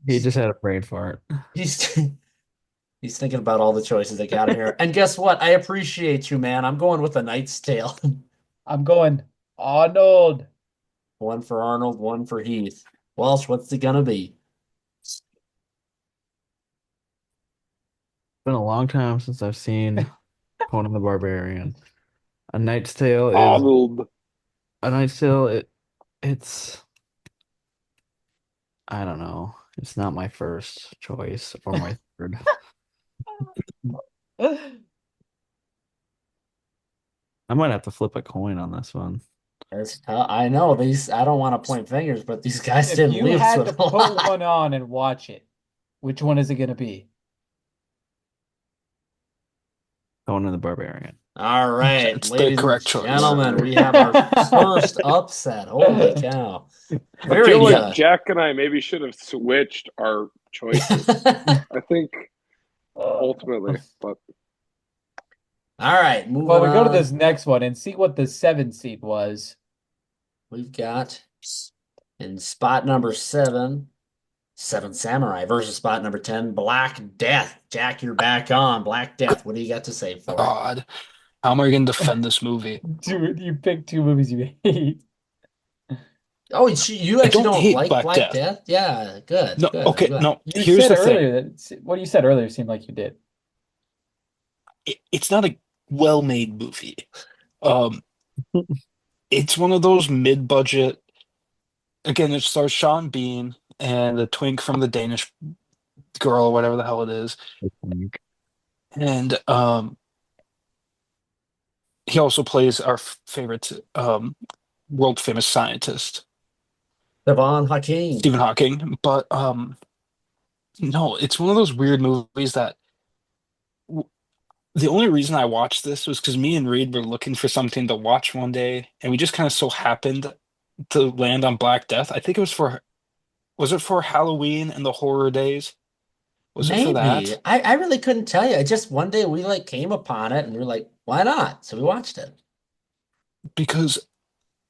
He just had a brain fart. He's he's thinking about all the choices that got here. And guess what? I appreciate you, man. I'm going with A Knight's Tale. I'm going Arnold. One for Arnold, one for Heath. Walsh, what's it gonna be? It's been a long time since I've seen Conan the Barbarian. A Knight's Tale is Arnold. A Knight's Tale. It's I don't know. It's not my first choice or my third. I might have to flip a coin on this one. I know these. I don't want to point fingers, but these guys If didn't you leave us had to with a put lot. one on and watch it, which one is it going to be? Conan the Barbarian. All right, It's the ladies and correct choice. gentlemen, we have our first upset. Holy cow! I Very feel like good. Jack and I maybe should have switched our choices. I think ultimately, but All right, moving Well, we go to on. this next one and see what the 7th seed was. We've got in spot number 7, Seven Samurai versus spot number 10, Black Death. Jack, you're back on. Black Death. What do you got to say for it? God, how am I going to defend this movie? Dude, you picked two movies you hate. Oh, you actually don't don't hate like Black Black Death. Death? Yeah, good. No, Good. okay, I'm glad. no. You Here's said the thing. earlier that what you said earlier seemed like you did. It's not a well-made movie. Um, it's one of those mid-budget. Again, it stars Sean Bean and the twink from the Danish Girl, or whatever the hell it is, and he also plays our favorite world famous scientist, Devon Hakeem. Stephen Hawking. But no, it's one of those weird movies that the only reason I watched this was because me and Reed were looking for something to watch one day, and we just kind of so happened to land on Black Death. I think was it for Halloween and the horror days? Was it for Maybe. that? I really couldn't tell you. Just one day we like came upon it and we were like, why not? So we watched it. Because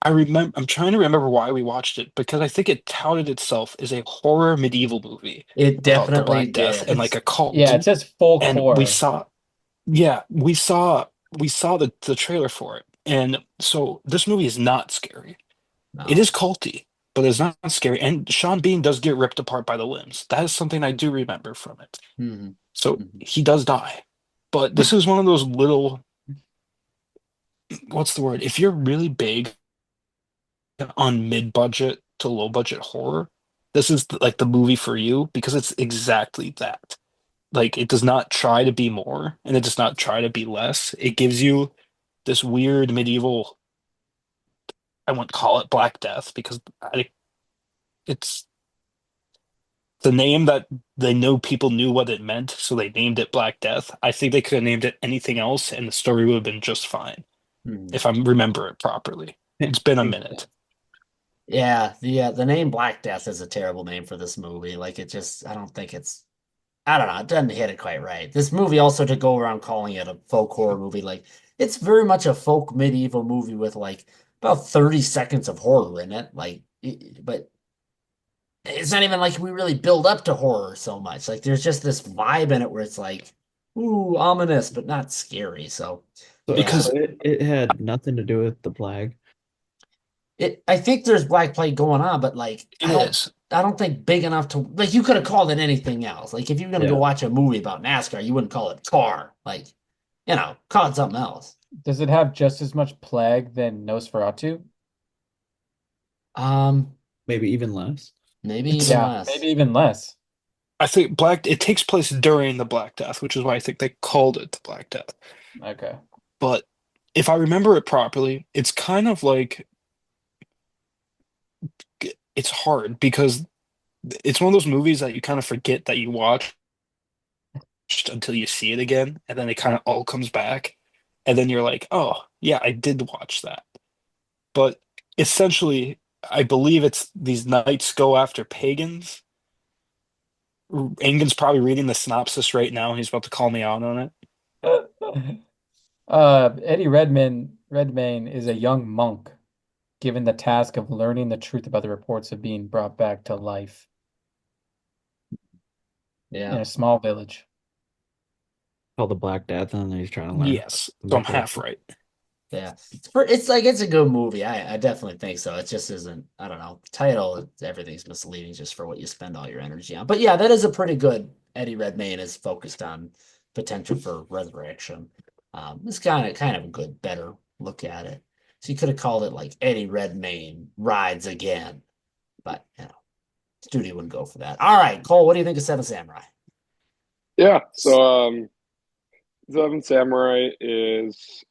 I'm trying to remember why we watched it because I think it touted itself as a horror medieval movie It about the definitely Black Death did. and like a cult. Yeah, it says folk And horror. we saw the trailer for it. And so this movie is not scary. No. It is culty, but it's not scary. And Sean Bean does get ripped apart by the limbs. That is something I do remember from it. Mhm. So Mhm. he does die. But this is one of those little, what's the word? If you're really big on mid-budget to low-budget horror, this is like the movie for you because it's exactly that. Like it does not try to be more and it does not try to be less. It gives you this weird medieval, I wouldn't call it Black Death because it's the name that they know people knew what it meant, so they named it Black Death. I think they could have named it anything else and the story would have been just fine Mhm. if I remember it properly. It's been a minute. Yeah, the name Black Death is a terrible name for this movie. Like it just, I don't think it's, I don't know, it doesn't hit it quite right. This movie also to go around calling it a folk horror movie, like it's very much a folk medieval movie with like about 30 seconds of horror in it. But it's not even like we really build up to horror so much. Like there's just this vibe in it where it's like, ooh, ominous, but not scary. So So, Because- so it had nothing to do with the plague. I think there's Black Plague going on, but like It is. I don't think big enough to like you could have called it anything else. Like if you're gonna go Yeah. watch a movie about NASCAR, you wouldn't call it car. Like, call it something else. Does it have just as much plague than Nosferatu? Maybe even less. Maybe It's- even Yeah, less. maybe even less. I think it takes place during the Black Death, which is why I think they called it the Black Death. Okay. But if I remember it properly, it's kind of like it's hard because it's one of those movies that you kind of forget that you watched until you see it again, and then it kind of all comes back, and then you're like, oh yeah, I did watch that. But essentially, I believe it's these knights go after pagans. Engin's probably reading the synopsis right now. He's about to call me out on it. Eddie Redmayne is a young monk given the task of learning the truth about the reports of being brought back to life in Yeah. a small village. Called the Black Death, and then he's trying to learn. Yes, so I'm half right. Yeah. It's like it's a good movie. I definitely think so. It just isn't, I don't know. Title, everything's misleading just for what you spend all your energy on. But yeah, that is a pretty good Eddie Redmayne is focused on potential for resurrection. It's kind of a good, better look at it. So you could have called it like Eddie Redmayne rides again. But studio wouldn't go for that. All right, Cole, what do you think of Seven Samurai? Yeah. So Seven Samurai is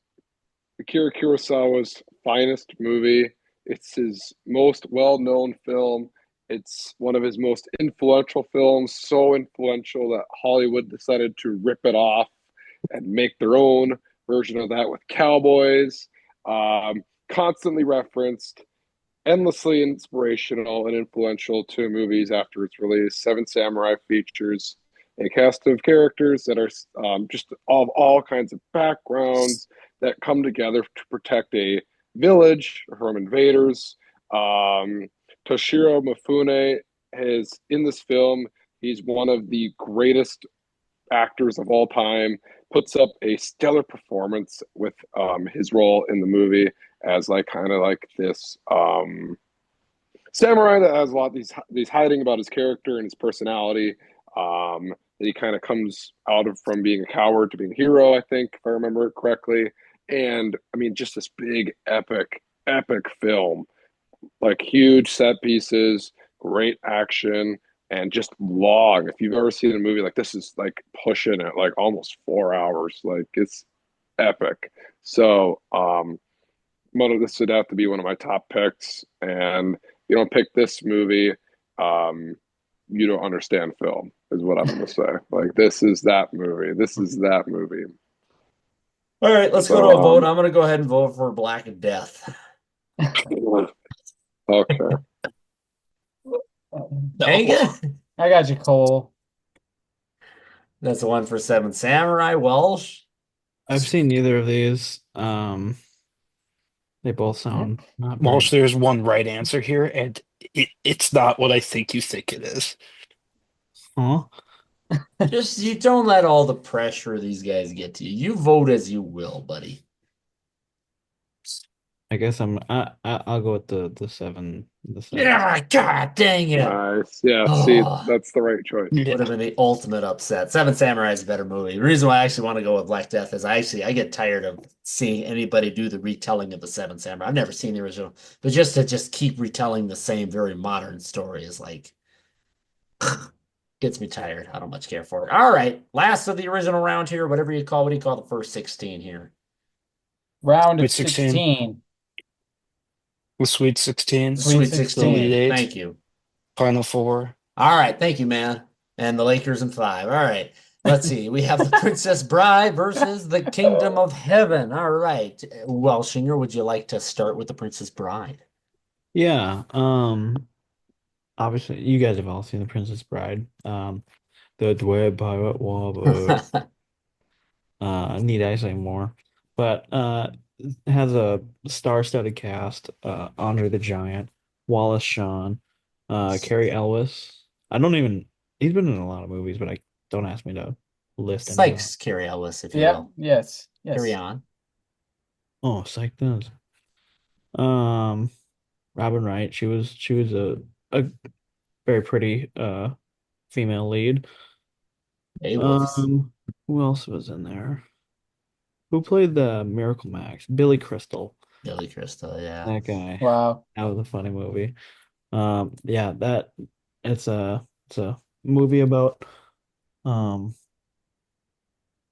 Akira Kurosawa's finest movie. It's his most well-known film. It's one of his most influential films, so influential that Hollywood decided to rip it off and make their own version of that with cowboys. Constantly referenced, endlessly inspirational and influential to movies after its release. Seven Samurai features a cast of characters that are just of all kinds of backgrounds that come together to protect a village from invaders. Toshiro Mifune is in this film. He's one of the greatest actors of all time. Puts up a stellar performance with his role in the movie as like kind of like this samurai that has a lot of these hiding about his character and his personality. That he kind of comes out of from being a coward to being a hero, I think, if I remember it correctly. And I mean, just this big, epic film, like huge set pieces, great action, and just long. If you've ever seen a movie like this, is like pushing it like almost 4 hours. Like it's epic. So, one of this would have to be one of my top picks. And you don't pick this movie, you don't understand film, is what I'm going to say. Like, this is that movie. This is that movie. All right, let's go to a vote. I'm going to go ahead and vote for Black Death. Okay. Dang it. I got you, Cole. That's the one for Seven Samurai. Welsh. I've seen neither of these. They both sound not Walsh, bad. there's one right answer here, and it's not what I think you think it is. Huh? Just you don't let all the pressure these guys get to you. You vote as you will, buddy. I guess I'll go with the seven. Yeah, God dang it. Nice. Yeah, see, that's the right choice. Would have been the ultimate upset. Seven Samurai is a better movie. The reason why I actually want to go with Black Death is I get tired of seeing anybody do the retelling of the Seven Samurai. I've never seen the original, but just to keep retelling the same very modern story is like gets me tired. I don't much care for it. All right, last of the original round here. What do you call the first 16 here? Round of Sweet 16. 16. The Sweet 16. Sweet 16. 16. Elite Eight. Thank you. Final Four. All right, thank you, man. And the Lakers in 5. All right. Let's see. We have the Princess Bride versus the Kingdom of Heaven. All right. Welshinger, would you like to start with the Princess Bride? Yeah. Obviously, you guys have all seen The Princess Bride. The Dweb Pirate War. Need I say more? But it has a star-studded cast. Andre the Giant, Wallace Shawn, Carrie Ellis. He's been in a lot of movies, but don't ask me to list any of them. Sykes, Carrie Ellis, if you Yeah, will. yes. Carry on. Oh, Psych does. Robin Wright. She was a very pretty female lead. Who else was in there? Who played the Miracle Max? Billy Crystal. Billy Crystal, yeah. That guy. Wow. That was a funny movie. Yeah, it's a movie about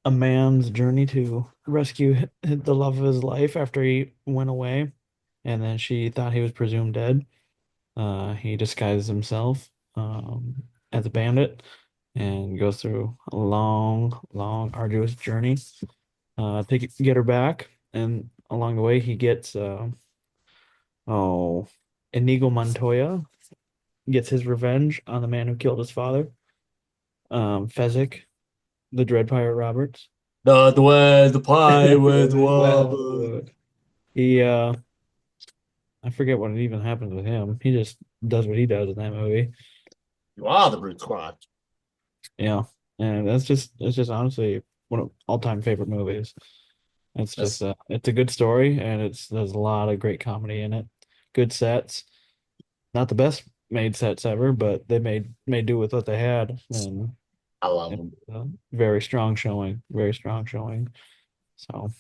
a man's journey to rescue the love of his life after he went away, and then she thought he was presumed dead. He disguises himself as a bandit and goes through a long, long, arduous journey to get her back. And along the way, he gets Inigo Montoya gets his revenge on the man who killed his father, Fezzik, the Dread Pirate Roberts. The way the pie with Robert. Well, he I forget what even happens with him. He just does what he does in that movie. You are the Brute Squad. Yeah. And it's just honestly one of all-time favorite movies. It's just it's a good story and there's a lot of great comedy in it. Good sets. Not the best made sets ever, but they made do with what they had, and I love them. very strong showing. Very strong showing. So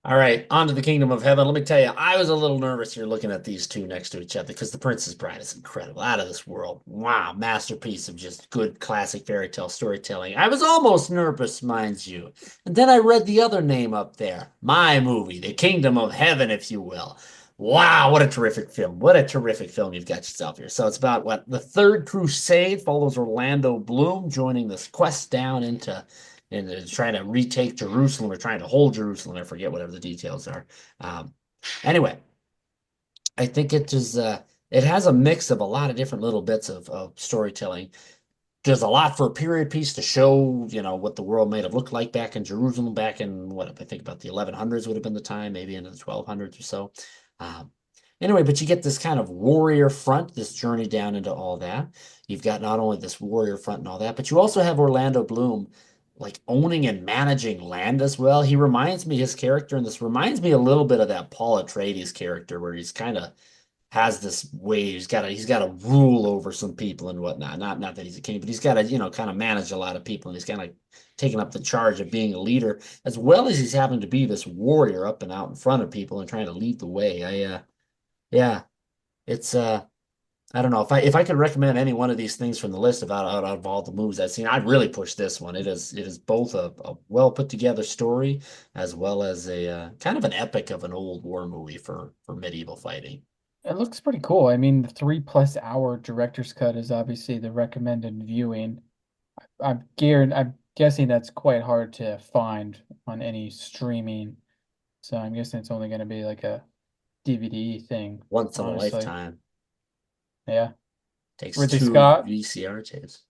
All right, on to the Kingdom of Heaven. Let me tell you, I was a little nervous here looking at these two next to each other because The Princess Bride is incredible, out of this world. Wow, masterpiece of just good classic fairy tale storytelling. I was almost nervous, mind you. And then I read the other name up there, my movie, The Kingdom of Heaven, if you will. Wow, what a terrific film. What a terrific film you've got yourself here. So it's about what the Third Crusade follows Orlando Bloom joining this quest down into and trying to retake Jerusalem or trying to hold Jerusalem. I forget whatever the details are. Anyway, I think it is it has a mix of a lot of different little bits of storytelling. There's a lot for a period piece to show, you know, what the world may have looked like back in Jerusalem, back in what I think about the 1100s would have been the time, maybe into the 1200s or so. Anyway, but you get this kind of warrior front, this journey down into all that. You've got not only this warrior front and all that, but you also have Orlando Bloom like owning and managing land as well. He reminds me, his character in this reminds me a little bit of that Paul Atreides character where he's kind of has this way, he's got to rule over some people and whatnot. Not that he's a king, but he's got to, you know, kind of manage a lot of people, and he's kind of like taking up the charge of being a leader, as well as he's having to be this warrior up and out in front of people and trying to lead the way. Yeah, it's I don't know if I could recommend any one of these things from the list out of all the movies I've seen, I'd really push this one. It is both a well put together story as well as a kind of an epic of an old war movie for medieval fighting. It looks pretty cool. I mean, the 3+ hour director's cut is obviously the recommended viewing. I'm guessing that's quite hard to find on any streaming. So I'm guessing it's only going to be like a DVD thing, Once in a honestly. lifetime. Yeah. Takes Ridley 2 Scott. VCR tapes.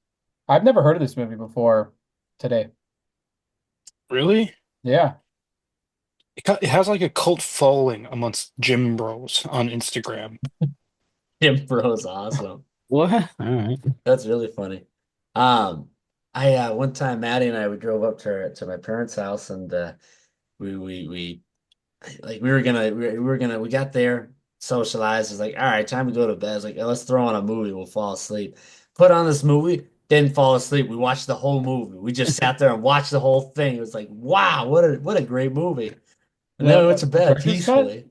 I've never heard of this movie before today. Really? Yeah. It has like a cult following amongst gym bros on Instagram. Tim Bros awesome. what? All right. That's really funny. I one time Maddie and I we drove up to my parents' house and we like we got there, socialized. It's like, all right, time to go to bed. It's like, let's throw on a movie, we'll fall asleep. Put on this movie, didn't fall asleep. We watched the whole movie. We just sat there and watched the whole thing. It was like, wow, what a great movie. And then we went to bed Director's cut? peacefully.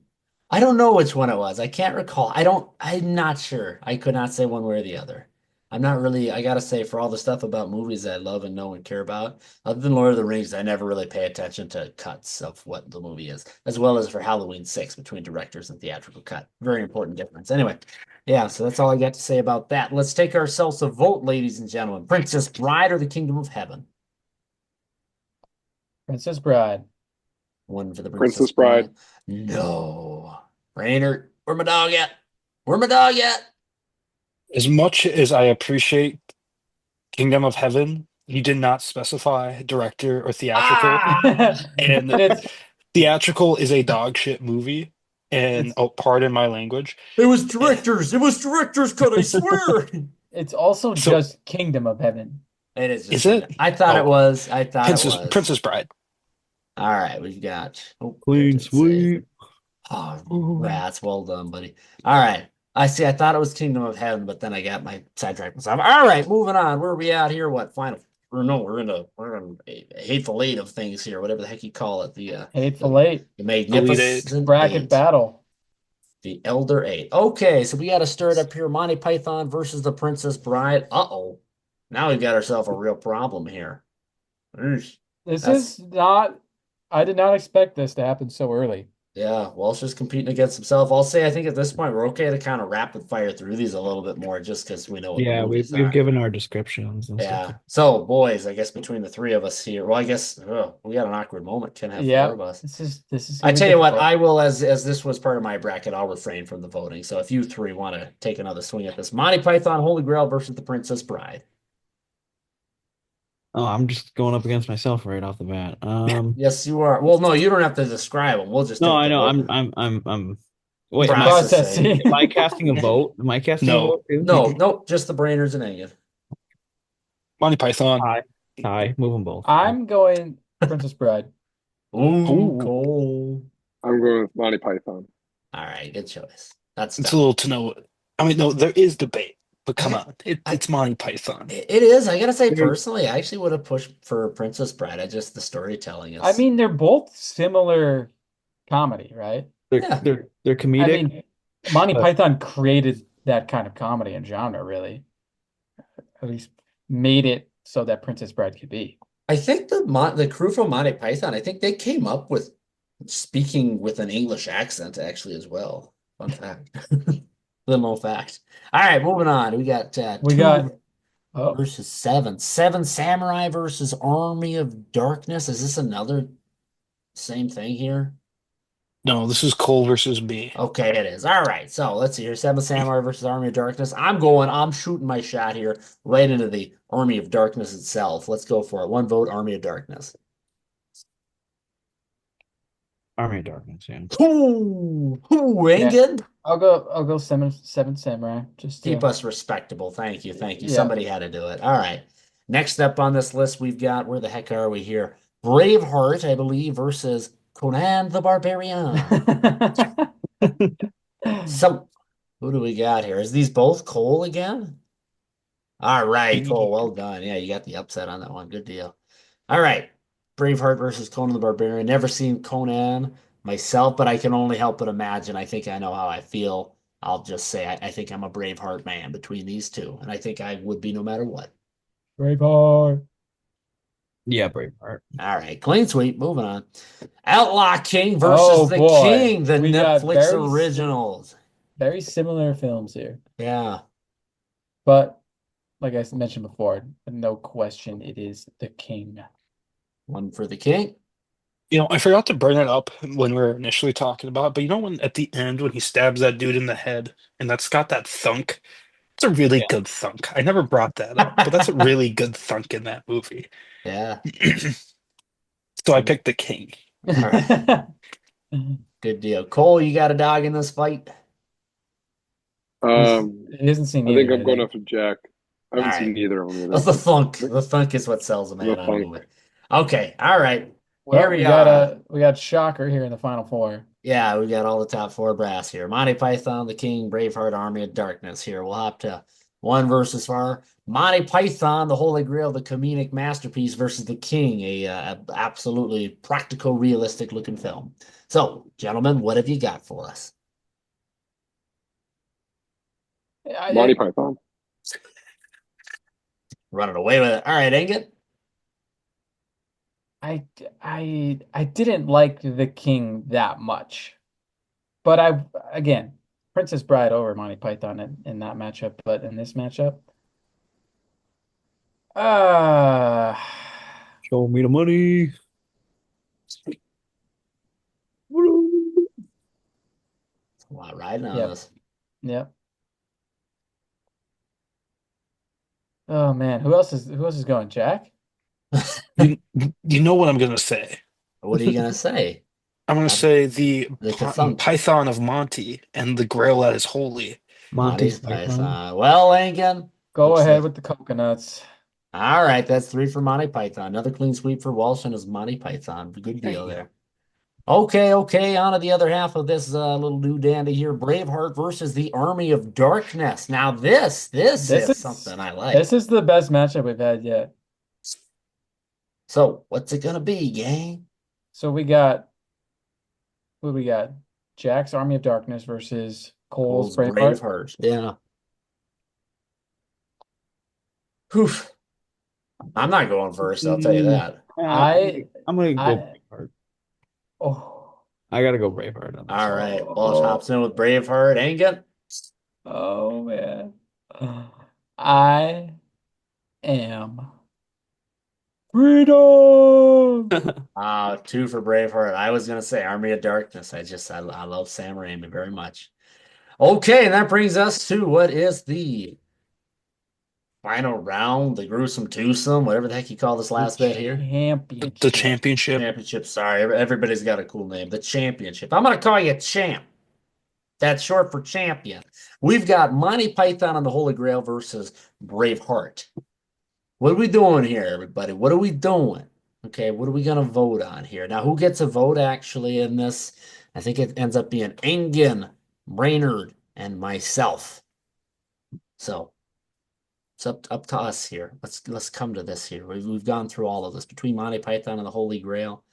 I don't know which one it was. I can't recall. I'm not sure. I could not say one way or the other. I'm not really, I gotta say, for all the stuff about movies that I love and know and care about, other than Lord of the Rings, I never really pay attention to cuts of what the movie is, as well as for Halloween 6 between directors and theatrical cut. Very important difference. Anyway, yeah, so that's all I got to say about that. Let's take ourselves a vote, ladies and gentlemen. Princess Bride or the Kingdom of Heaven? Princess Bride. One for the Princess Bride. No. Rainer, where my dog at? Where my dog at? As much as I appreciate Kingdom of Heaven, he did not specify director or theatrical. Ah! And It's theatrical is a dog shit movie. And oh, pardon my language. It was directors. It was directors cut, I swear. it's also So- just Kingdom of Heaven. It is. Is it? I thought it Oh. was. I thought it was. Princess Bride. All right, we've got Clean what did it say? sweep. Oh, rats, well done, buddy. All right. I see. I thought it was Kingdom of Heaven, but then I got my sidetracked myself. All right, moving on. Where are we at here? What final? Or no, we're in a hateful eight of things here, whatever the heck you call it. The Hateful Eight. the magnificent Bracket eight. battle. The Elder Eight. Okay, so we got to stir it up here. Monty Python versus the Princess Bride. Uh-oh. Now we've got ourselves a real problem here. Eesh. This That's- is not. I did not expect this to happen so early. Yeah, Walsh is competing against himself. I'll say I think at this point we're okay to kind of rapid fire through these a little bit more just because we know what the Yeah, movies we've are. given our descriptions and stuff. Yeah. So, boys, I guess between the three of us here, well, I guess we got an awkward moment. Can have four Yeah, of us. this is I gonna be tell you what, difficult. I will as this was part of my bracket, I'll refrain from the voting. So if you three want to take another swing at this, Monty Python, Holy Grail versus The Princess Bride. Oh, I'm just going up against myself right off the bat. Yes, you are. Well, no, you don't have to describe them. We'll just No, take I the know. vote. I'm. Wait, am I Processing. am I casting a vote? Am I casting a No. vote too? No, just the Brainers and Engin. Monty Python. Tie. Move them both. I'm going Princess Bride. Ooh, Ooh. Cole. I'm going with Monty Python. All right, good choice. That's It's a tough. little to know. I mean, no, there is debate, but come on, it's Monty Python. It is. I gotta say, Very- personally, I actually would have pushed for Princess Bride. I just the storytelling is. I mean, they're both similar comedy, right? They're Yeah. they're comedic. I mean, Monty but- Python created that kind of comedy and genre, really. At least made it so that Princess Bride could be. I think the crew from Monty Python, I think they came up with speaking with an English accent actually as well. Fun fact. Little known fact. All right, moving on. We got We two got oh, versus seven. Seven Samurai versus Army of Darkness. Is this another same thing here? No, this is Cole versus me. Okay, it is. All right. So let's see here. Seven Samurai versus Army of Darkness. I'm shooting my shot here right into the Army of Darkness itself. Let's go for it. One vote, Army of Darkness. Army of Darkness. Yeah. Who Engin? I'll go seven samurai. Just Keep us respectable. Thank you. Yeah. Somebody had to do it. All right. Next up on this list, we've got, where the heck are we here? Braveheart, I believe, versus Conan the Barbarian. So, who do we got here? Is these both Cole again? All right, Cole. Well done. Yeah, you got the upset on that one. Good deal. All right. Braveheart versus Conan the Barbarian. Never seen Conan myself, but I can only help but imagine. I think I know how I feel. I'll just say I think I'm a Braveheart man between these two, and I think I would be no matter what. Braveheart. Yeah, Braveheart. All right, clean sweep. Moving on. Outlaw King versus Oh, the boy. King, the We got Netflix very originals. Very similar films here. Yeah. But like I mentioned before, no question it is the King. One for the King. You know, I forgot to bring it up when we were initially talking about it, but you know when at the end when he stabs that dude in the head and that's got that thunk? It's a really good thunk. I never brought that up, but that's a really good thunk in that movie. Yeah. So I picked the King. right. Good deal. Cole, you got a dog in this fight? He hasn't seen I think either, I'm going after Jack. I haven't All seen right. neither of them That's either. the thunk. The thunk is what sells a man The on a thunk. movie. Okay. All right. Well, Here we we got are. we got Shocker here in the final four. Yeah, we got all the top four brass here. Monty Python, The King, Braveheart, Army of Darkness here. We'll hop to one versus four. Monty Python, The Holy Grail, the comedic masterpiece versus The King, a absolutely practical, realistic looking film. So, gentlemen, what have you got for us? Monty Python. Running away with it. All right, Engin. I didn't like the King that much, but again, Princess Bride over Monty Python in that matchup, but in this matchup, Show me the money. A lot riding on Yep. this. yep. Oh man, who else is going? Jack? You know what I'm gonna say? What are you gonna say? I'm gonna say the Thunk. Python of Monty and the Grail that is holy. Monty's Monty Python. Python. Well, Engin. Go Looks ahead like- with the coconuts. All right, that's three for Monty Python. Another clean sweep for Walsh and his Monty Python. Good deal there. Okay, on to the other half of this little new dandy here. Braveheart versus the Army of Darkness. Now this This is is something I like. This is the best matchup we've had yet. So what's it gonna be, gang? So we got who we got? Jack's Army of Darkness versus Cole's Cole's Braveheart. Braveheart. Yeah. Whew. I'm not going first, I'll tell you that. I'm gonna go I Braveheart. oh I gotta go Braveheart on this All one. right. Walsh hops in with Braveheart. Angus? oh man. I am freedom. Two for Braveheart. I was gonna say Army of Darkness. I love Sam Raimi very much. Okay, and that brings us to what is the final round, the gruesome twosome, whatever the heck you call this last bit here. Championship. The championship. Championship. Sorry, everybody's got a cool name. The championship. I'm gonna call you champ. That's short for champion. We've got Monty Python and the Holy Grail versus Braveheart. What are we doing here, everybody? What are we doing? Okay, what are we gonna vote on here? Now, who gets a vote actually in this? I think it ends up being Engen, Brainerd, and myself. So it's up to us here. Let's come to this here. We've gone through all of this between Monty Python and the Holy Grail.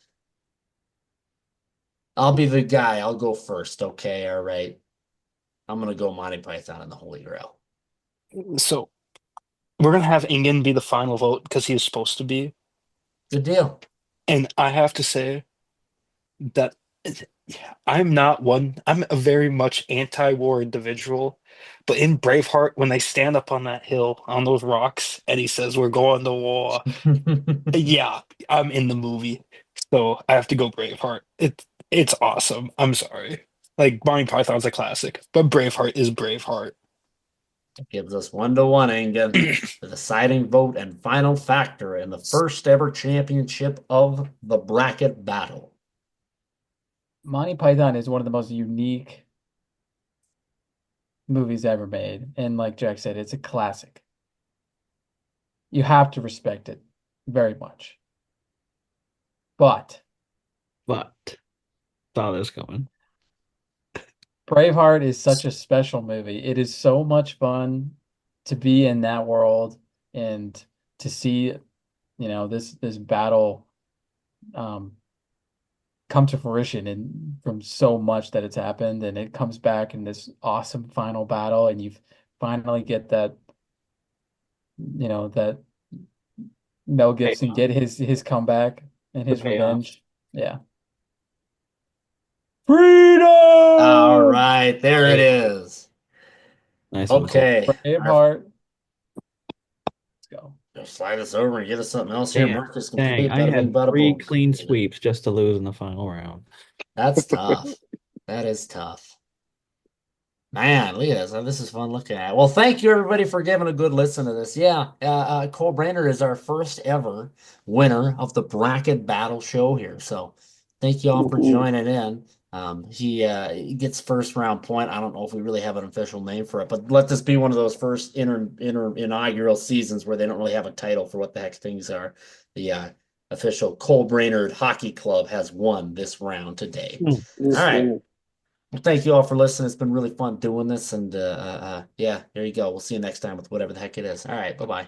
I'll be the guy. I'll go first. Okay, all right. I'm gonna go Monty Python and the Holy Grail. So we're gonna have Ingen be the final vote because he is supposed to be. Good deal. And I have to say that I'm not one, I'm a very much anti-war individual. But in Braveheart, when they stand up on that hill on those rocks and he says, "We're going to war," yeah, I'm in the movie. So I have to go Braveheart. It's awesome. I'm sorry. Like Monty Python's a classic, but Braveheart is Braveheart. Gives us 1-1, Engen. The deciding vote and final factor in the first ever championship of the bracket battle. Monty Python is one of the most unique movies ever made. And like Jack said, it's a classic. You have to respect it very much. But Saw this coming. Braveheart is such a special movie. It is so much fun to be in that world and to see, this battle come to fruition and from so much that it's happened, and it comes back in this awesome final battle, and you finally get that, that Mel Gibson get his comeback and his payoff. revenge. Yeah. Freedom! All right, there it is. Nice one, Cole. Okay. Braveheart. Let's go. Just slide us over and get us something else here. Damn, Marcus Dang, complete. I Bada bing, had bada 3 boom. clean sweeps just to lose in the final round. That's tough. That is tough. Man, look at this. This is fun looking at. Well, thank you everybody for giving a good listen to this. Yeah, Cole Brainerd is our first ever winner of the bracket battle show here. So thank you all for joining in. He gets first round point. I don't know if we really have an official name for it, but let this be one of those first inaugural seasons where they don't really have a title for what the heck things are. The official Cole Brainerd Hockey Club has won this round today. All right. Well, thank you all for listening. It's been really fun doing this. And yeah, there you go. We'll see you next time with whatever the heck it is. All right. Bye-bye.